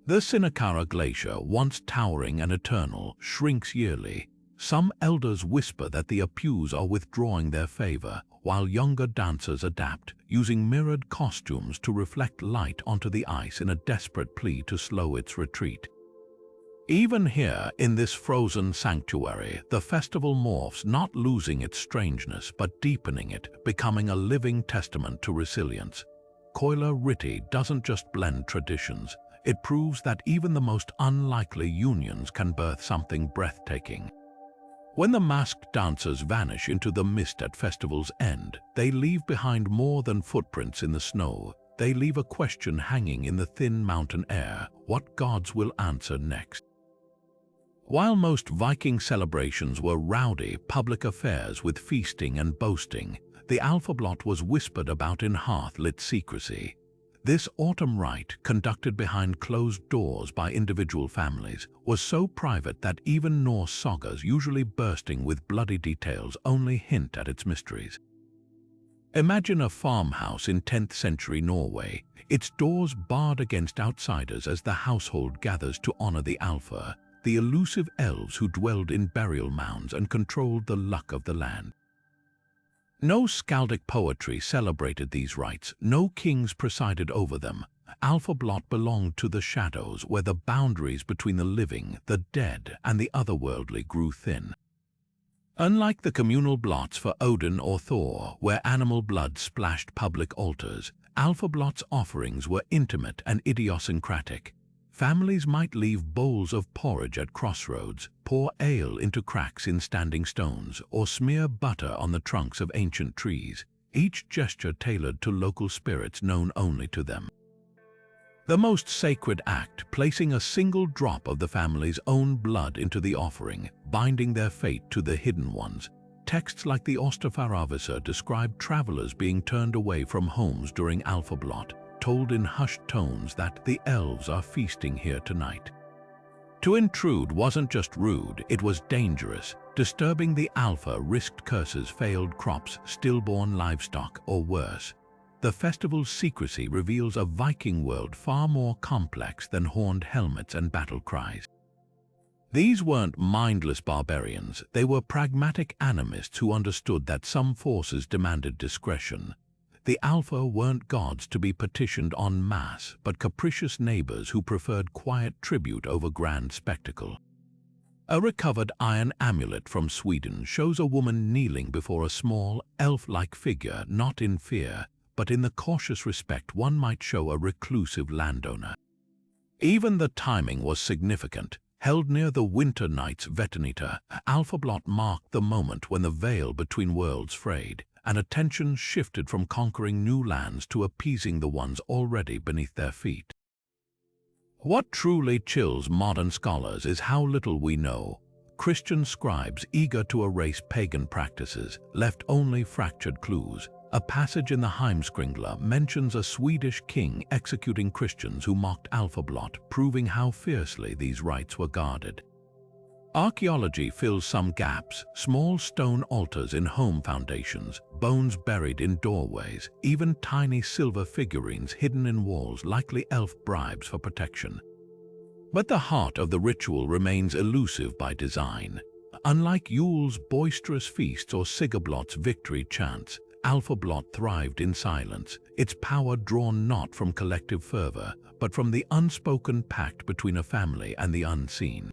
A: The Sinakara Glacier, once towering and eternal, shrinks yearly. Some elders whisper that the Apus are withdrawing their favor, while younger dancers adapt, using mirrored costumes to reflect light onto the ice in a desperate plea to slow its retreat. Even here, in this frozen sanctuary, the festival morphs, not losing its strangeness but deepening it, becoming a living testament to resilience. Koila Riti doesn't just blend traditions, it proves that even the most unlikely unions can birth something breathtaking. When the masked dancers vanish into the mist at festival's end, they leave behind more than footprints in the snow. They leave a question hanging in the thin mountain air: what gods will answer next? While most Viking celebrations were rowdy public affairs with feasting and boasting, the Alfablot was whispered about in hearth-lit secrecy. This autumn rite, conducted behind closed doors by individual families, was so private that even Norse sagas, usually bursting with bloody details, only hint at its mysteries. Imagine a farmhouse in 10th century Norway, its doors barred against outsiders as the household gathers to honor the Alfa, the elusive elves who dwelled in burial mounds and controlled the luck of the land. No skaldic poetry celebrated these rites, no kings presided over them. Alfablot belonged to the shadows, where the boundaries between the living, the dead, and the otherworldly grew thin. Unlike the communal blots for Odin or Thor, where animal blood splashed public altars, Alfablot's offerings were intimate and idiosyncratic. Families might leave bowls of porridge at crossroads, pour ale into cracks in standing stones, or smear butter on the trunks of ancient trees, each gesture tailored to local spirits known only to them. The most sacred act, placing a single drop of the family's own blood into the offering, binding their fate to the hidden ones. Texts like the Ostafaravisa describe travelers being turned away from homes during Alfablot, told in hushed tones that the elves are feasting here tonight. To intrude wasn't just rude, it was dangerous. Disturbing the Alpha risked curses, failed crops, stillborn livestock, or worse. The festival's secrecy reveals a Viking world far more complex than horned helmets and battle cries. These weren't mindless barbarians, they were pragmatic animists who understood that some forces demanded discretion. The Alpha weren't gods to be petitioned en masse, but capricious neighbors who preferred quiet tribute over grand spectacle. A recovered iron amulet from Sweden shows a woman kneeling before a small, elf-like figure, not in fear, but in the cautious respect one might show a reclusive landowner. Even the timing was significant. Held near the winter night's Vetonita, Alfablot marked the moment when the veil between worlds frayed, and attention shifted from conquering new lands to appeasing the ones already beneath their feet. What truly chills modern scholars is how little we know. Christian scribes, eager to erase pagan practices, left only fractured clues. A passage in the Heimskringla mentions a Swedish king executing Christians who mocked Alfablot, proving how fiercely these rites were guarded. Archaeology fills some gaps: small stone altars in home foundations, bones buried in doorways, even tiny silver figurines hidden in walls, likely elf bribes for protection. But the heart of the ritual remains elusive by design. Unlike Yule's boisterous feasts or Sigablot's victory chants, Alfablot thrived in silence, its power drawn not from collective fervor, but from the unspoken pact between a family and the unseen.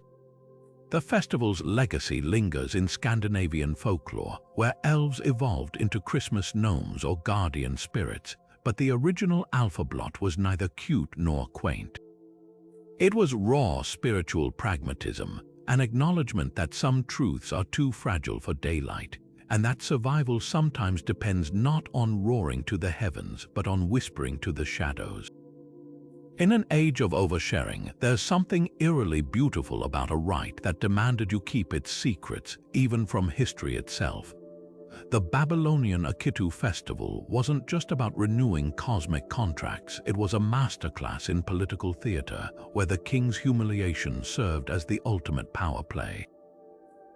A: The festival's legacy lingers in Scandinavian folklore, where elves evolved into Christmas gnomes or guardian spirits, but the original Alfablot was neither cute nor quaint. It was raw spiritual pragmatism, an acknowledgement that some truths are too fragile for daylight, and that survival sometimes depends not on roaring to the heavens, but on whispering to the shadows. In an age of oversharing, there's something eerily beautiful about a rite that demanded you keep its secrets, even from history itself. The Babylonian Akitu festival wasn't just about renewing cosmic contracts, it was a masterclass in political theater, where the king's humiliation served as the ultimate power play.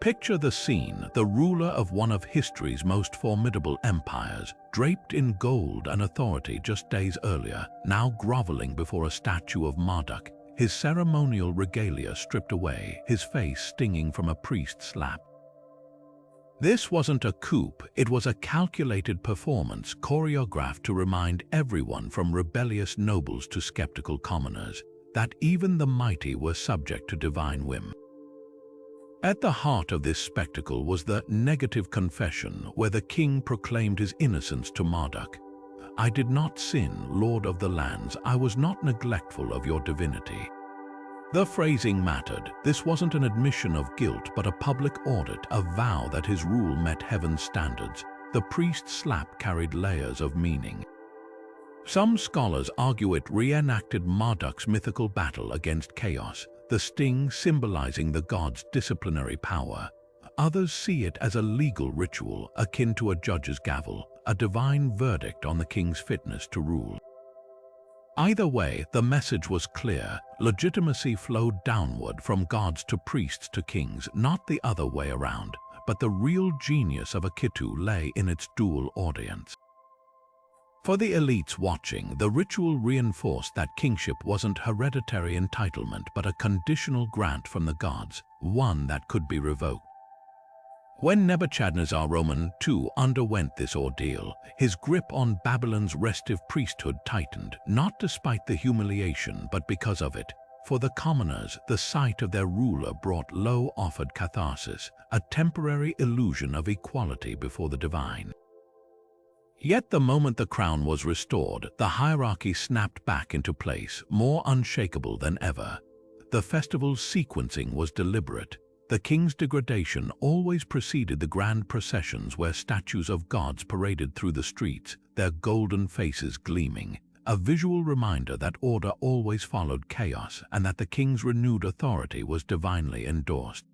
A: Picture the scene: the ruler of one of history's most formidable empires, draped in gold and authority just days earlier, now groveling before a statue of Marduk, his ceremonial regalia stripped away, his face stinging from a priest's slap. This wasn't a coup, it was a calculated performance choreographed to remind everyone, from rebellious nobles to skeptical commoners, that even the mighty were subject to divine whim. At the heart of this spectacle was the negative confession, where the king proclaimed his innocence to Marduk. "I did not sin, lord of the lands, I was not neglectful of your divinity." The phrasing mattered. This wasn't an admission of guilt, but a public audit, a vow that his rule met heaven's standards. The priest's slap carried layers of meaning. Some scholars argue it reenacted Marduk's mythical battle against chaos, the sting symbolizing the god's disciplinary power. Others see it as a legal ritual, akin to a judge's gavel, a divine verdict on the king's fitness to rule. Either way, the message was clear. Legitimacy flowed downward from gods to priests to kings, not the other way around. But the real genius of Akitu lay in its dual audience. For the elites watching, the ritual reinforced that kingship wasn't hereditary entitlement, but a conditional grant from the gods, one that could be revoked. When Nebuchadnezzar Roman II underwent this ordeal, his grip on Babylon's restive priesthood tightened, not despite the humiliation, but because of it. For the commoners, the sight of their ruler brought low-offered catharsis, a temporary illusion of equality before the divine. Yet the moment the crown was restored, the hierarchy snapped back into place, more unshakable than ever. The festival's sequencing was deliberate. The king's degradation always preceded the grand processions where statues of gods paraded through the streets, their golden faces gleaming, a visual reminder that order always followed chaos and that the king's renewed authority was divinely endorsed.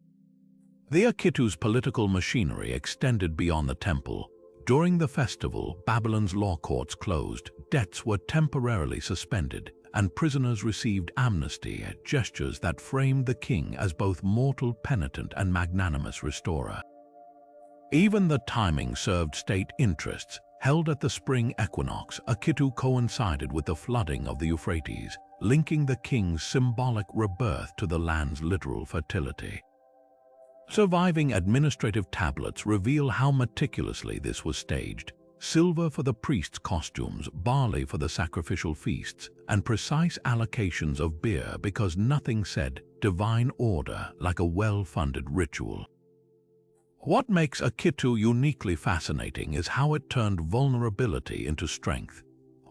A: The Akitu's political machinery extended beyond the temple. During the festival, Babylon's law courts closed, debts were temporarily suspended, and prisoners received amnesty, gestures that framed the king as both mortal penitent and magnanimous restorer. Even the timing served state interests. Held at the spring equinox, Akitu coincided with the flooding of the Euphrates, linking the king's symbolic rebirth to the land's literal fertility. Surviving administrative tablets reveal how meticulously this was staged. Silver for the priests' costumes, barley for the sacrificial feasts, and precise allocations of beer because nothing said divine order like a well-funded ritual. What makes Akitu uniquely fascinating is how it turned vulnerability into strength.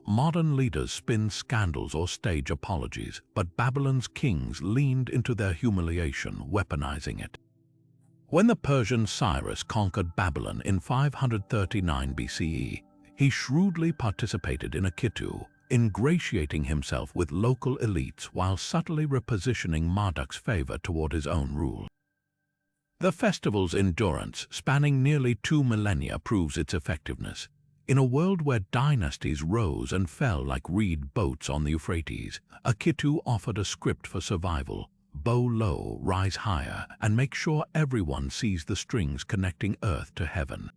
A: Modern leaders spin scandals or stage apologies, but Babylon's kings leaned into their humiliation, weaponizing it. When the Persian Cyrus conquered Babylon in 539 BCE, he shrewdly participated in Akitu, ingratiating himself with local elites while subtly repositioning Marduk's favor toward his own rule. The festival's endurance, spanning nearly 2 millennia, proves its effectiveness. In a world where dynasties rose and fell like reed boats on the Euphrates, Akitu offered a script for survival. Bow low, rise higher, and make sure everyone sees the strings connecting earth to heaven.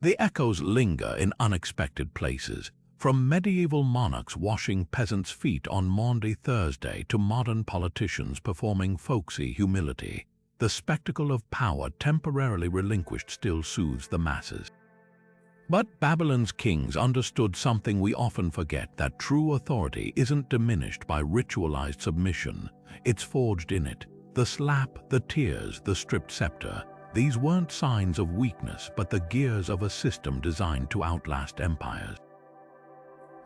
A: The echoes linger in unexpected places, from medieval monarchs washing peasants' feet on Maundy Thursday to modern politicians performing folksy humility. The spectacle of power temporarily relinquished still soothes the masses. But Babylon's kings understood something we often forget, that true authority isn't diminished by ritualized submission. It's forged in it. The slap, the tears, the stripped scepter. These weren't signs of weakness, but the gears of a system designed to outlast empires.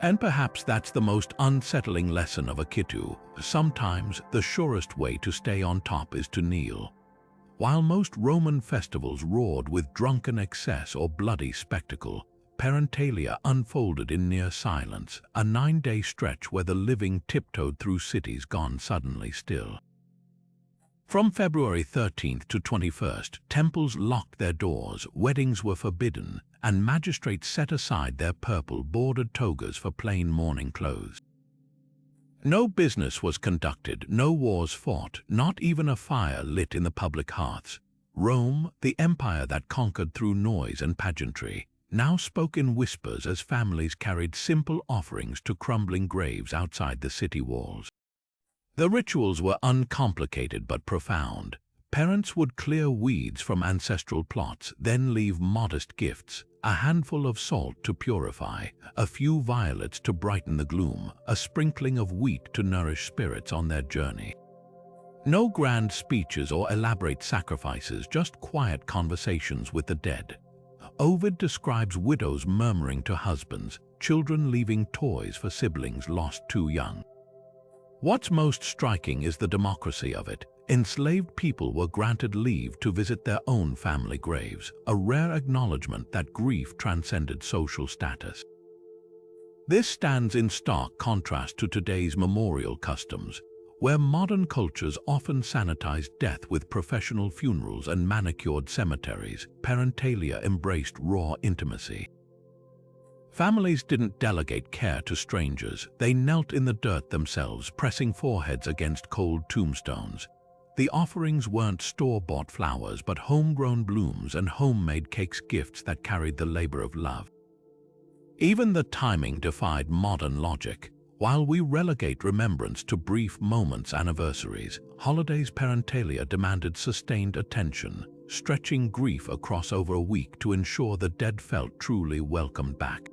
A: And perhaps that's the most unsettling lesson of Akitu. Sometimes the surest way to stay on top is to kneel. While most Roman festivals roared with drunken excess or bloody spectacle, Parentalia unfolded in near silence, a 9-day stretch where the living tiptoed through cities gone suddenly still. From February 13th to 21st, temples locked their doors, weddings were forbidden, and magistrates set aside their purple-bordered togas for plain mourning clothes. No business was conducted, no wars fought, not even a fire lit in the public hearths. Rome, the empire that conquered through noise and pageantry, now spoke in whispers as families carried simple offerings to crumbling graves outside the city walls. The rituals were uncomplicated but profound. Parents would clear weeds from ancestral plots, then leave modest gifts, a handful of salt to purify, a few violets to brighten the gloom, a sprinkling of wheat to nourish spirits on their journey. No grand speeches or elaborate sacrifices, just quiet conversations with the dead. Ovid describes widows murmuring to husbands, children leaving toys for siblings lost too young. What's most striking is the democracy of it. Enslaved people were granted leave to visit their own family graves, a rare acknowledgement that grief transcended social status. This stands in stark contrast to today's memorial customs, where modern cultures often sanitize death with professional funerals and manicured cemeteries. Parentalia embraced raw intimacy. Families didn't delegate care to strangers. They knelt in the dirt themselves, pressing foreheads against cold tombstones. The offerings weren't store-bought flowers, but homegrown blooms and homemade cakes, gifts that carried the labor of love. Even the timing defied modern logic. While we relegate remembrance to brief moments, anniversaries, holidays, Parentalia demanded sustained attention, stretching grief across over a week to ensure the dead felt truly welcomed back.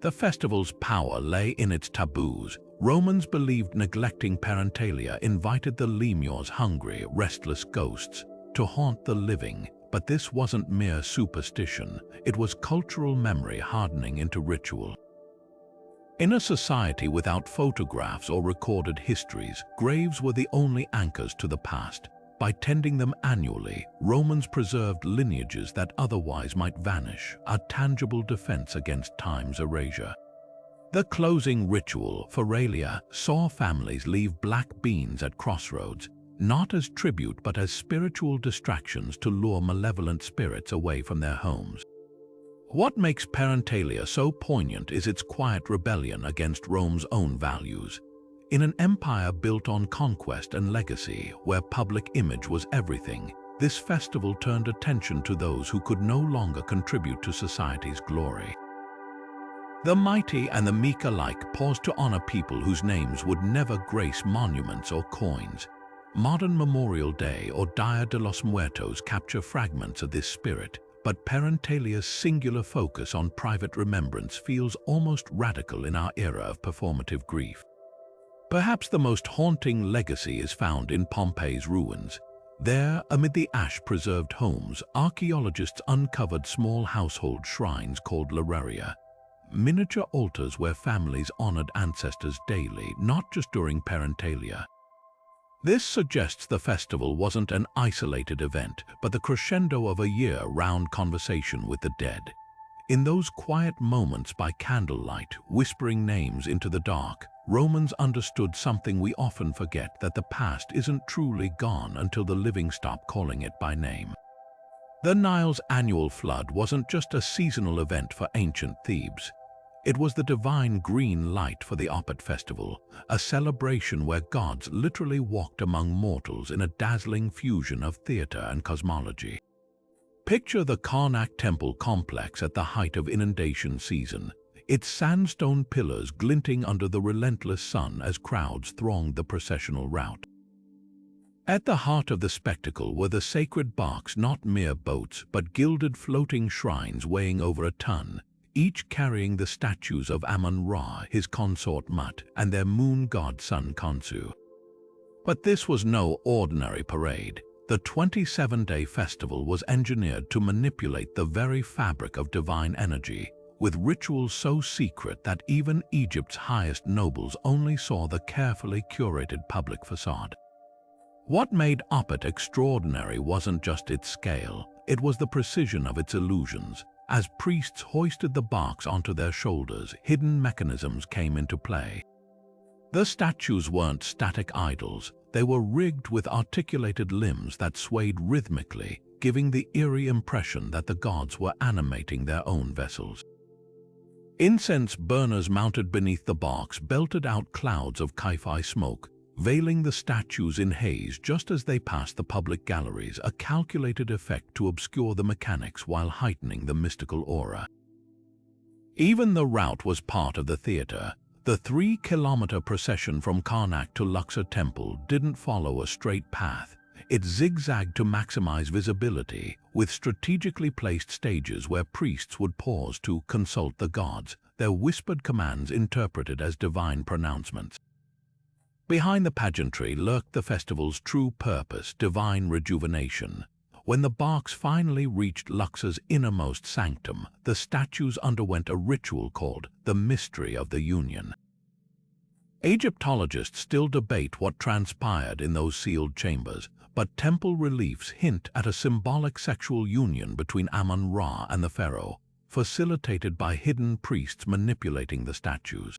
A: The festival's power lay in its taboos. Romans believed neglecting Parentalia invited the lemures, hungry, restless ghosts, to haunt the living. But this wasn't mere superstition, it was cultural memory hardening into ritual. In a society without photographs or recorded histories, graves were the only anchors to the past. By tending them annually, Romans preserved lineages that otherwise might vanish, a tangible defense against time's erasure. The closing ritual, Feralia, saw families leave black beans at crossroads, not as tribute but as spiritual distractions to lure malevolent spirits away from their homes. What makes Parentalia so poignant is its quiet rebellion against Rome's own values. In an empire built on conquest and legacy, where public image was everything, this festival turned attention to those who could no longer contribute to society's glory. The mighty and the meek alike paused to honor people whose names would never grace monuments or coins. Modern Memorial Day or Dia de los Muertos capture fragments of this spirit, but Parentalia's singular focus on private remembrance feels almost radical in our era of performative grief. Perhaps the most haunting legacy is found in Pompeii's ruins. There, amid the ash-preserved homes, archaeologists uncovered small household shrines called revelries, miniature altars where families honored ancestors daily, not just during Parentalia. This suggests the festival wasn't an isolated event, but the crescendo of a year-round conversation with the dead. In those quiet moments by candlelight, whispering names into the dark, Romans understood something we often forget, that the past isn't truly gone until the living stop calling it by name. The Nile's annual flood wasn't just a seasonal event for ancient Thebes. It was the divine green light for the Opet festival, a celebration where gods literally walked among mortals in a dazzling fusion of theater and cosmology. Picture the Karnak temple complex at the height of inundation season, its sandstone pillars glinting under the relentless sun as crowds thronged the processional route. At the heart of the spectacle were the sacred barks, not mere boats, but gilded floating shrines weighing over a ton, each carrying the statues of Amun-Ra, his consort Mut, and their moon god son Khonsu. But this was no ordinary parade. The 27-day festival was engineered to manipulate the very fabric of divine energy, with rituals so secret that even Egypt's highest nobles only saw the carefully curated public facade. What made Opet extraordinary wasn't just its scale, it was the precision of its illusions. As priests hoisted the barks onto their shoulders, hidden mechanisms came into play. The statues weren't static idols, they were rigged with articulated limbs that swayed rhythmically, giving the eerie impression that the gods were animating their own vessels. Incense burners mounted beneath the barks belted out clouds of Kaiphai smoke, veiling the statues in haze just as they passed the public galleries, a calculated effect to obscure the mechanics while heightening the mystical aura. Even the route was part of the theater. The 3-kilometer procession from Karnak to Luxor Temple didn't follow a straight path. It zigzagged to maximize visibility, with strategically placed stages where priests would pause to consult the gods, their whispered commands interpreted as divine pronouncements. Behind the pageantry lurked the festival's true purpose, divine rejuvenation. When the barks finally reached Luxor's innermost sanctum, the statues underwent a ritual called the Mystery of the Union. Egyptologists still debate what transpired in those sealed chambers, but temple reliefs hint at a symbolic sexual union between Amun-Ra and the pharaoh, facilitated by hidden priests manipulating the statues.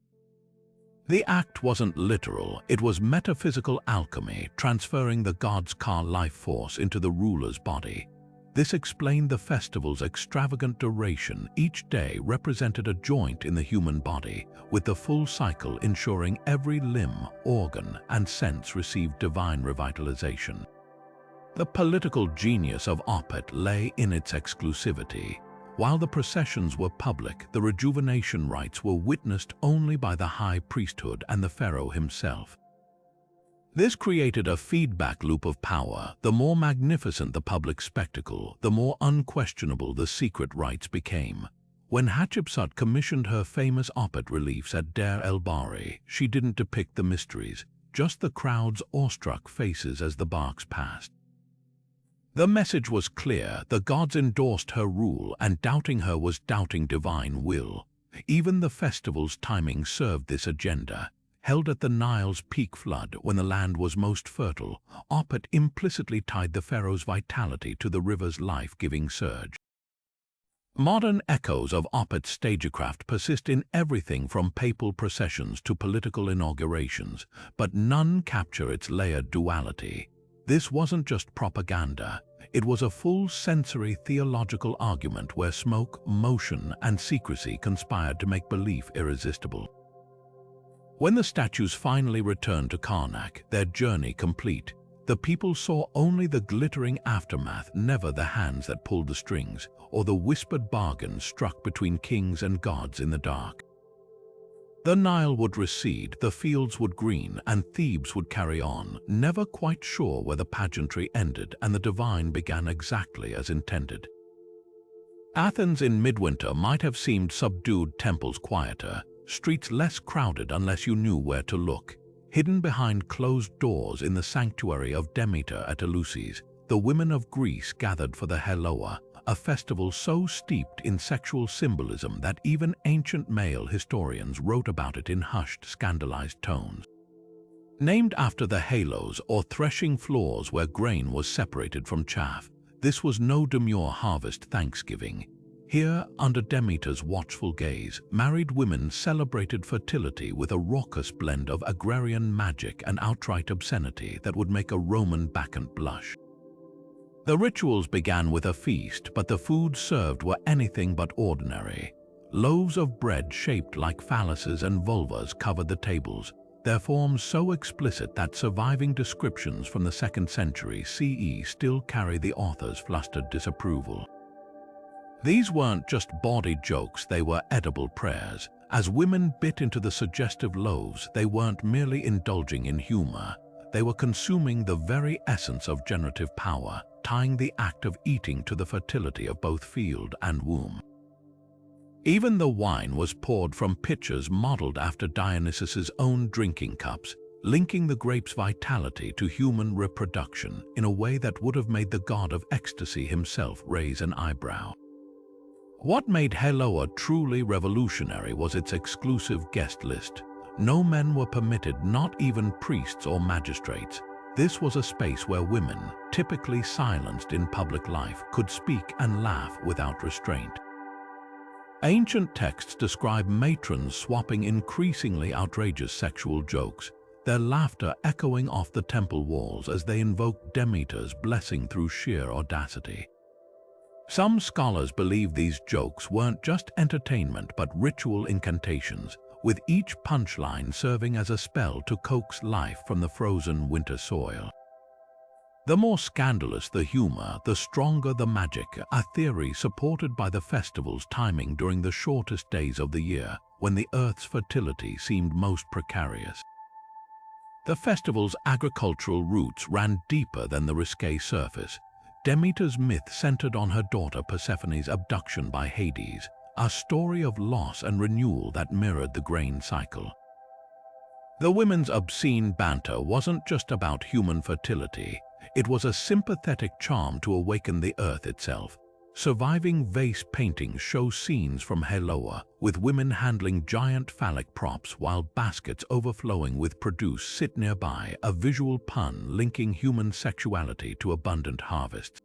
A: The act wasn't literal, it was metaphysical alchemy, transferring the god's Ka life force into the ruler's body. This explained the festival's extravagant duration. Each day represented a joint in the human body, with the full cycle ensuring every limb, organ, and sense received divine revitalization. The political genius of Opet lay in its exclusivity. While the processions were public, the rejuvenation rites were witnessed only by the high priesthood and the pharaoh himself. This created a feedback loop of power. The more magnificent the public spectacle, the more unquestionable the secret rites became. When Hatshepsut commissioned her famous Opet reliefs at Deir el-Bahari, she didn't depict the mysteries, just the crowd's awestruck faces as the barks passed. The message was clear: the gods endorsed her rule, and doubting her was doubting divine will. Even the festival's timing served this agenda. Held at the Nile's peak flood when the land was most fertile, Opet implicitly tied the pharaoh's vitality to the river's life-giving surge. Modern echoes of Opet's stagecraft persist in everything from papal processions to political inaugurations, but none capture its layered duality. This wasn't just propaganda, it was a full sensory theological argument where smoke, motion, and secrecy conspired to make belief irresistible. When the statues finally returned to Karnak, their journey complete, the people saw only the glittering aftermath, never the hands that pulled the strings, or the whispered bargains struck between kings and gods in the dark. The Nile would recede, the fields would green, and Thebes would carry on, never quite sure where the pageantry ended and the divine began exactly as intended. Athens in midwinter might have seemed subdued, temples quieter, streets less crowded unless you knew where to look. Hidden behind closed doors in the sanctuary of Demeter at Eleusis, the women of Greece gathered for the Heloa, a festival so steeped in sexual symbolism that even ancient male historians wrote about it in hushed, scandalized tones. Named after the halos or threshing floors where grain was separated from chaff, this was no demure harvest thanksgiving. Here, under Demeter's watchful gaze, married women celebrated fertility with a raucous blend of agrarian magic and outright obscenity that would make a Roman bacchant blush. The rituals began with a feast, but the food served were anything but ordinary. Loaves of bread shaped like phalluses and vulvas covered the tables, their forms so explicit that surviving descriptions from the 2nd century CE still carry the author's flustered disapproval. These weren't just bawdy jokes, they were edible prayers. As women bit into the suggestive loaves, they weren't merely indulging in humor. They were consuming the very essence of generative power, tying the act of eating to the fertility of both field and womb. Even the wine was poured from pitchers modeled after Dionysus's own drinking cups, linking the grape's vitality to human reproduction in a way that would have made the god of ecstasy himself raise an eyebrow. What made Heloa truly revolutionary was its exclusive guest list. No men were permitted, not even priests or magistrates. This was a space where women, typically silenced in public life, could speak and laugh without restraint. Ancient texts describe matrons swapping increasingly outrageous sexual jokes, their laughter echoing off the temple walls as they invoked Demeter's blessing through sheer audacity. Some scholars believe these jokes weren't just entertainment but ritual incantations, with each punchline serving as a spell to coax life from the frozen winter soil. The more scandalous the humor, the stronger the magic, a theory supported by the festival's timing during the shortest days of the year, when the Earth's fertility seemed most precarious. The festival's agricultural roots ran deeper than the risque surface. Demeter's myth centered on her daughter Persephone's abduction by Hades, a story of loss and renewal that mirrored the grain cycle. The women's obscene banter wasn't just about human fertility. It was a sympathetic charm to awaken the earth itself. Surviving vase paintings show scenes from Heloa, with women handling giant phallic props while baskets overflowing with produce sit nearby, a visual pun linking human sexuality to abundant harvests.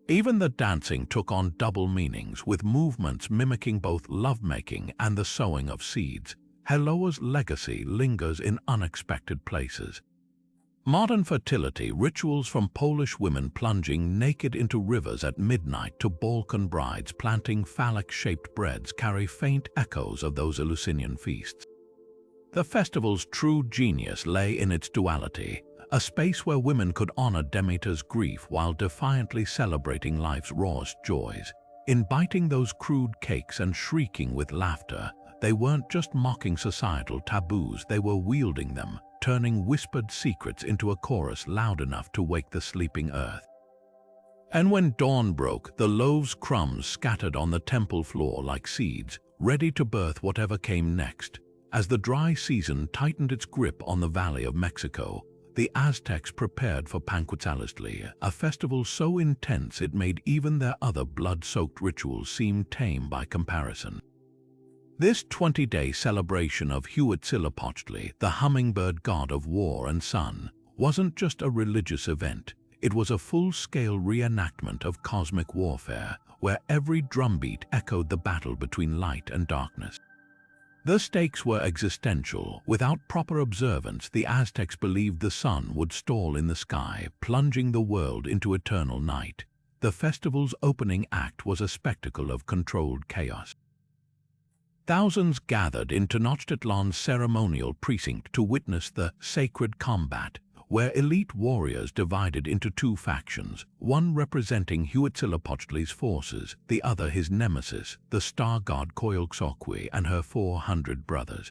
A: Even the dancing took on double meanings, with movements mimicking both lovemaking and the sowing of seeds. Heloa's legacy lingers in unexpected places. Modern fertility rituals, from Polish women plunging naked into rivers at midnight to Balkan brides planting phallic-shaped breads, carry faint echoes of those Eleusinian feasts. The festival's true genius lay in its duality, a space where women could honor Demeter's grief while defiantly celebrating life's rawest joys. In biting those crude cakes and shrieking with laughter, they weren't just mocking societal taboos, they were wielding them, turning whispered secrets into a chorus loud enough to wake the sleeping earth. And when dawn broke, the loaves' crumbs scattered on the temple floor like seeds, ready to birth whatever came next. As the dry season tightened its grip on the Valley of Mexico, the Aztecs prepared for Panquetzalistli, a festival so intense it made even their other blood-soaked rituals seem tame by comparison. This 20-day celebration of Huitzilopochtli, the hummingbird god of war and sun, wasn't just a religious event. It was a full-scale reenactment of cosmic warfare, where every drumbeat echoed the battle between light and darkness. The stakes were existential. Without proper observance, the Aztecs believed the sun would stall in the sky, plunging the world into eternal night. The festival's opening act was a spectacle of controlled chaos. Thousands gathered in Tenochtitlan's ceremonial precinct to witness the sacred combat, where elite warriors divided into two factions, one representing Huitzilopochtli's forces, the other his nemesis, the star god Coyolxauhqui and her 400 brothers.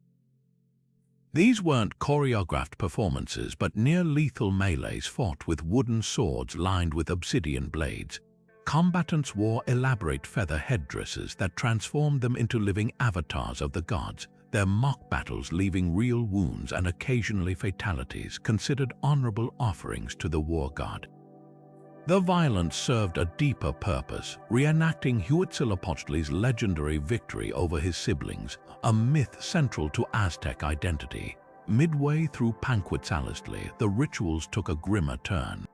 A: These weren't choreographed performances, but near-lethal melees fought with wooden swords lined with obsidian blades. Combatants wore elaborate feather headdresses that transformed them into living avatars of the gods, their mock battles leaving real wounds and occasionally fatalities considered honorable offerings to the war god. The violence served a deeper purpose, reenacting Huitzilopochtli's legendary victory over his siblings, a myth central to Aztec identity. Midway through Panquetzalistli, the rituals took a grimmer turn.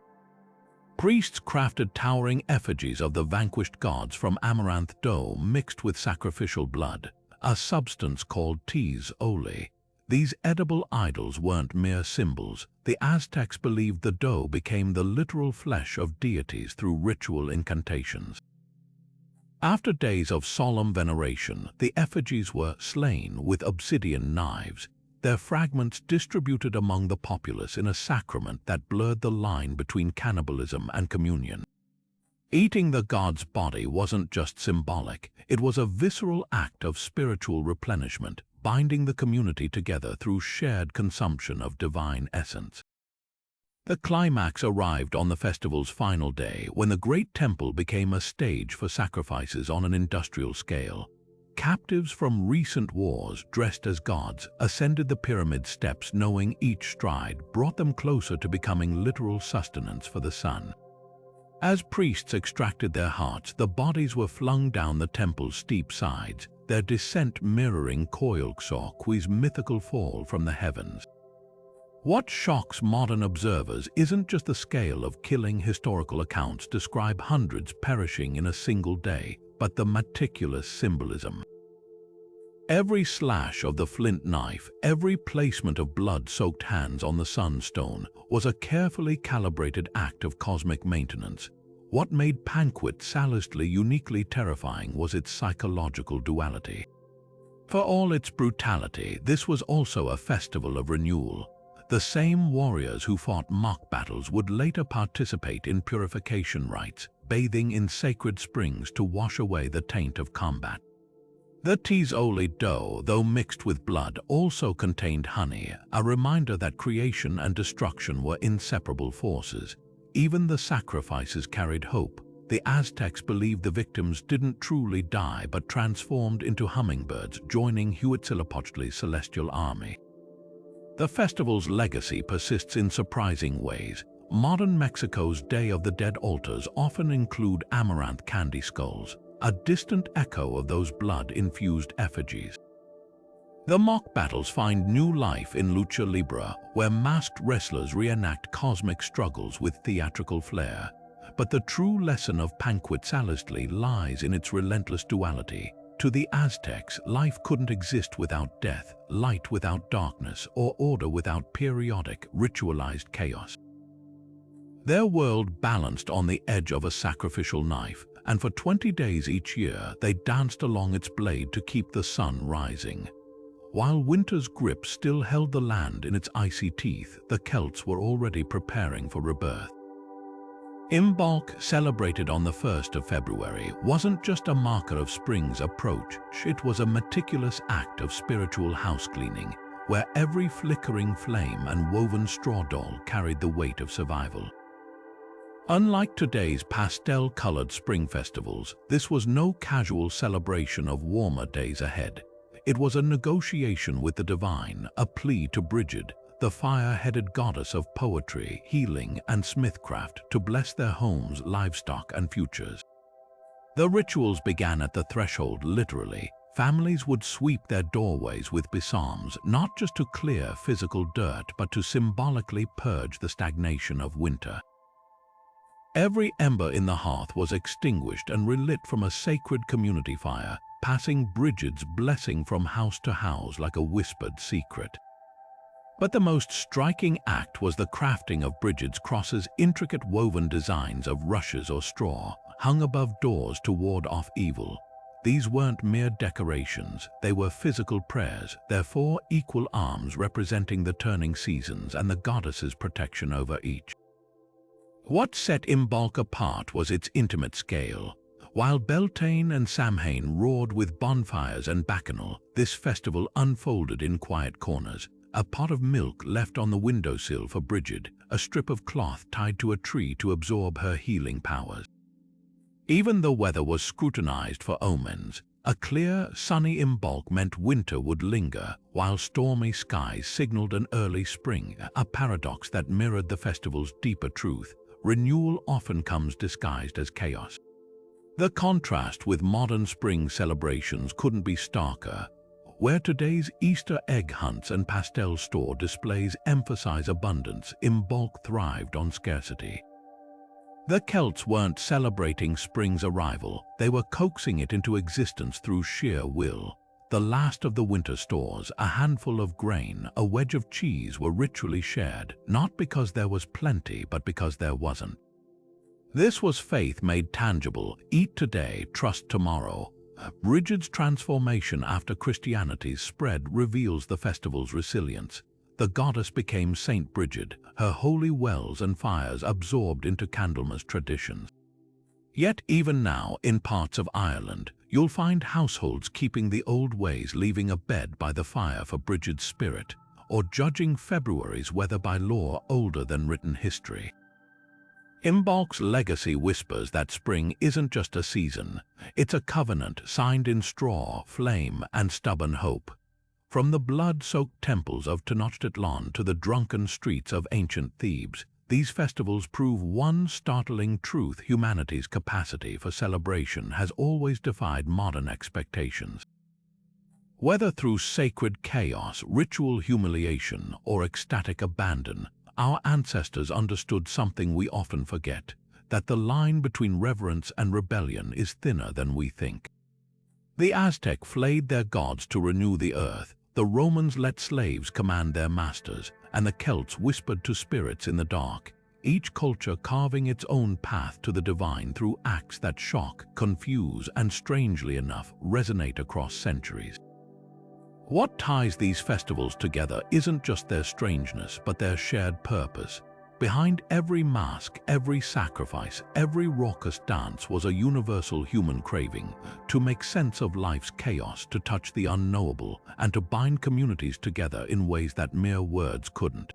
A: Priests crafted towering effigies of the vanquished gods from amaranth dough mixed with sacrificial blood, a substance called tes oli. These edible idols weren't mere symbols. The Aztecs believed the dough became the literal flesh of deities through ritual incantations. After days of solemn veneration, the effigies were slain with obsidian knives, their fragments distributed among the populace in a sacrament that blurred the line between cannibalism and communion. Eating the god's body wasn't just symbolic, it was a visceral act of spiritual replenishment, binding the community together through shared consumption of divine essence. The climax arrived on the festival's final day, when the great temple became a stage for sacrifices on an industrial scale. Captives from recent wars, dressed as gods, ascended the pyramid steps, knowing each stride brought them closer to becoming literal sustenance for the sun. As priests extracted their hearts, the bodies were flung down the temple's steep sides, their descent mirroring Coyolxauhqui's mythical fall from the heavens. What shocks modern observers isn't just the scale of killing. Historical accounts describe hundreds perishing in a single day, but the meticulous symbolism. Every slash of the flint knife, every placement of blood-soaked hands on the sunstone was a carefully calibrated act of cosmic maintenance. What made Panquetzalistli uniquely terrifying was its psychological duality. For all its brutality, this was also a festival of renewal. The same warriors who fought mock battles would later participate in purification rites, bathing in sacred springs to wash away the taint of combat. The Tz'oli dough, though mixed with blood, also contained honey, a reminder that creation and destruction were inseparable forces. Even the sacrifices carried hope. The Aztecs believed the victims didn't truly die but transformed into hummingbirds, joining Huitzilopochtli's celestial army. The festival's legacy persists in surprising ways. Modern Mexico's Day of the Dead altars often include amaranth candy skulls, a distant echo of those blood-infused effigies. The mock battles find new life in Lucha Libre, where masked wrestlers reenact cosmic struggles with theatrical flair. But the true lesson of Panquetzalistli lies in its relentless duality. To the Aztecs, life couldn't exist without death, light without darkness, or order without periodic, ritualized chaos. Their world balanced on the edge of a sacrificial knife, and for 20 days each year they danced along its blade to keep the sun rising. While winter's grip still held the land in its icy teeth, the Celts were already preparing for rebirth. Imbolc, celebrated on the 1st of February, wasn't just a marker of spring's approach, it was a meticulous act of spiritual housecleaning, where every flickering flame and woven straw doll carried the weight of survival. Unlike today's pastel-colored spring festivals, this was no casual celebration of warmer days ahead. It was a negotiation with the divine, a plea to Brigid, the fire-headed goddess of poetry, healing, and smithcraft, to bless their homes, livestock, and futures. The rituals began at the threshold, literally. Families would sweep their doorways with besoms, not just to clear physical dirt, but to symbolically purge the stagnation of winter. Every ember in the hearth was extinguished and relit from a sacred community fire, passing Brigid's blessing from house to house like a whispered secret. But the most striking act was the crafting of Brigid's crosses, intricate woven designs of rushes or straw, hung above doors to ward off evil. These weren't mere decorations, they were physical prayers, their 4 equal arms representing the turning seasons and the goddess's protection over each. What set Imbolc apart was its intimate scale. While Beltane and Samhain roared with bonfires and bacchanal, this festival unfolded in quiet corners. A pot of milk left on the windowsill for Brigid, a strip of cloth tied to a tree to absorb her healing powers. Even the weather was scrutinized for omens. A clear, sunny Imbolc meant winter would linger, while stormy skies signaled an early spring, a paradox that mirrored the festival's deeper truth. Renewal often comes disguised as chaos. The contrast with modern spring celebrations couldn't be starker. Where today's Easter egg hunts and pastel store displays emphasize abundance, Imbolc thrived on scarcity. The Celts weren't celebrating spring's arrival, they were coaxing it into existence through sheer will. The last of the winter stores, a handful of grain, a wedge of cheese were ritually shared, not because there was plenty, but because there wasn't. This was faith made tangible: eat today, trust tomorrow. Brigid's transformation after Christianity's spread reveals the festival's resilience. The goddess became Saint Brigid, her holy wells and fires absorbed into Candlemas traditions. Yet even now, in parts of Ireland, you'll find households keeping the old ways, leaving a bed by the fire for Brigid's spirit, or judging February's weather by law older than written history. Imbolc's legacy whispers that spring isn't just a season, it's a covenant signed in straw, flame, and stubborn hope. From the blood-soaked temples of Tenochtitlan to the drunken streets of ancient Thebes, these festivals prove one startling truth: humanity's capacity for celebration has always defied modern expectations. Whether through sacred chaos, ritual humiliation, or ecstatic abandon, our ancestors understood something we often forget: that the line between reverence and rebellion is thinner than we think. The Aztec flayed their gods to renew the earth, the Romans let slaves command their masters, and the Celts whispered to spirits in the dark, each culture carving its own path to the divine through acts that shock, confuse, and strangely enough, resonate across centuries. What ties these festivals together isn't just their strangeness, but their shared purpose. Behind every mask, every sacrifice, every raucous dance was a universal human craving to make sense of life's chaos, to touch the unknowable, and to bind communities together in ways that mere words couldn't.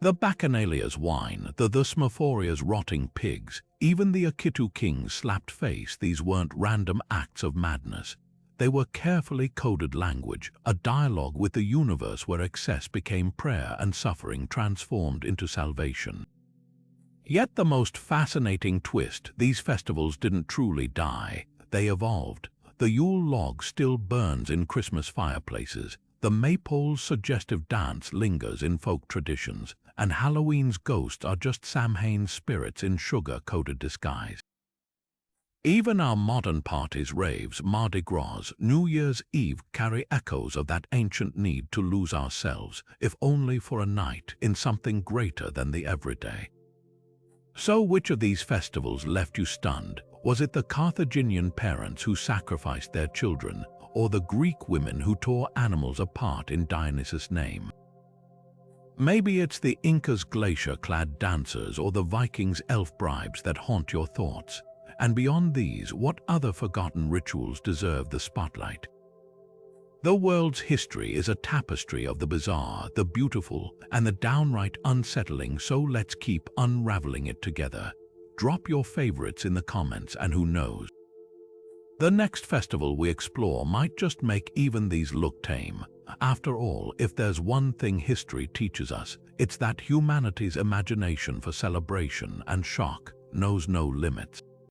A: The Bacchanalia's wine, the Thesmophoria's rotting pigs, even the Akitu king's slapped face, these weren't random acts of madness. They were carefully coded language, a dialogue with the universe where excess became prayer and suffering transformed into salvation. Yet the most fascinating twist, these festivals didn't truly die, they evolved. The Yule log still burns in Christmas fireplaces, the maypole's suggestive dance lingers in folk traditions, and Halloween's ghosts are just Samhain's spirits in sugar-coated disguise. Even our modern parties, raves, Mardi Gras, New Year's Eve carry echoes of that ancient need to lose ourselves, if only for a night, in something greater than the everyday. So which of these festivals left you stunned? Was it the Carthaginian parents who sacrificed their children, or the Greek women who tore animals apart in Dionysus' name? Maybe it's the Inca's glacier-clad dancers or the Vikings' elf bribes that haunt your thoughts. And beyond these, what other forgotten rituals deserve the spotlight? The world's history is a tapestry of the bizarre, the beautiful, and the downright unsettling, so let's keep unraveling it together. Drop your favorites in the comments, and who knows, the next festival we explore might just make even these look tame. After all, if there's one thing history teaches us, it's that humanity's imagination for celebration and shock knows no limits.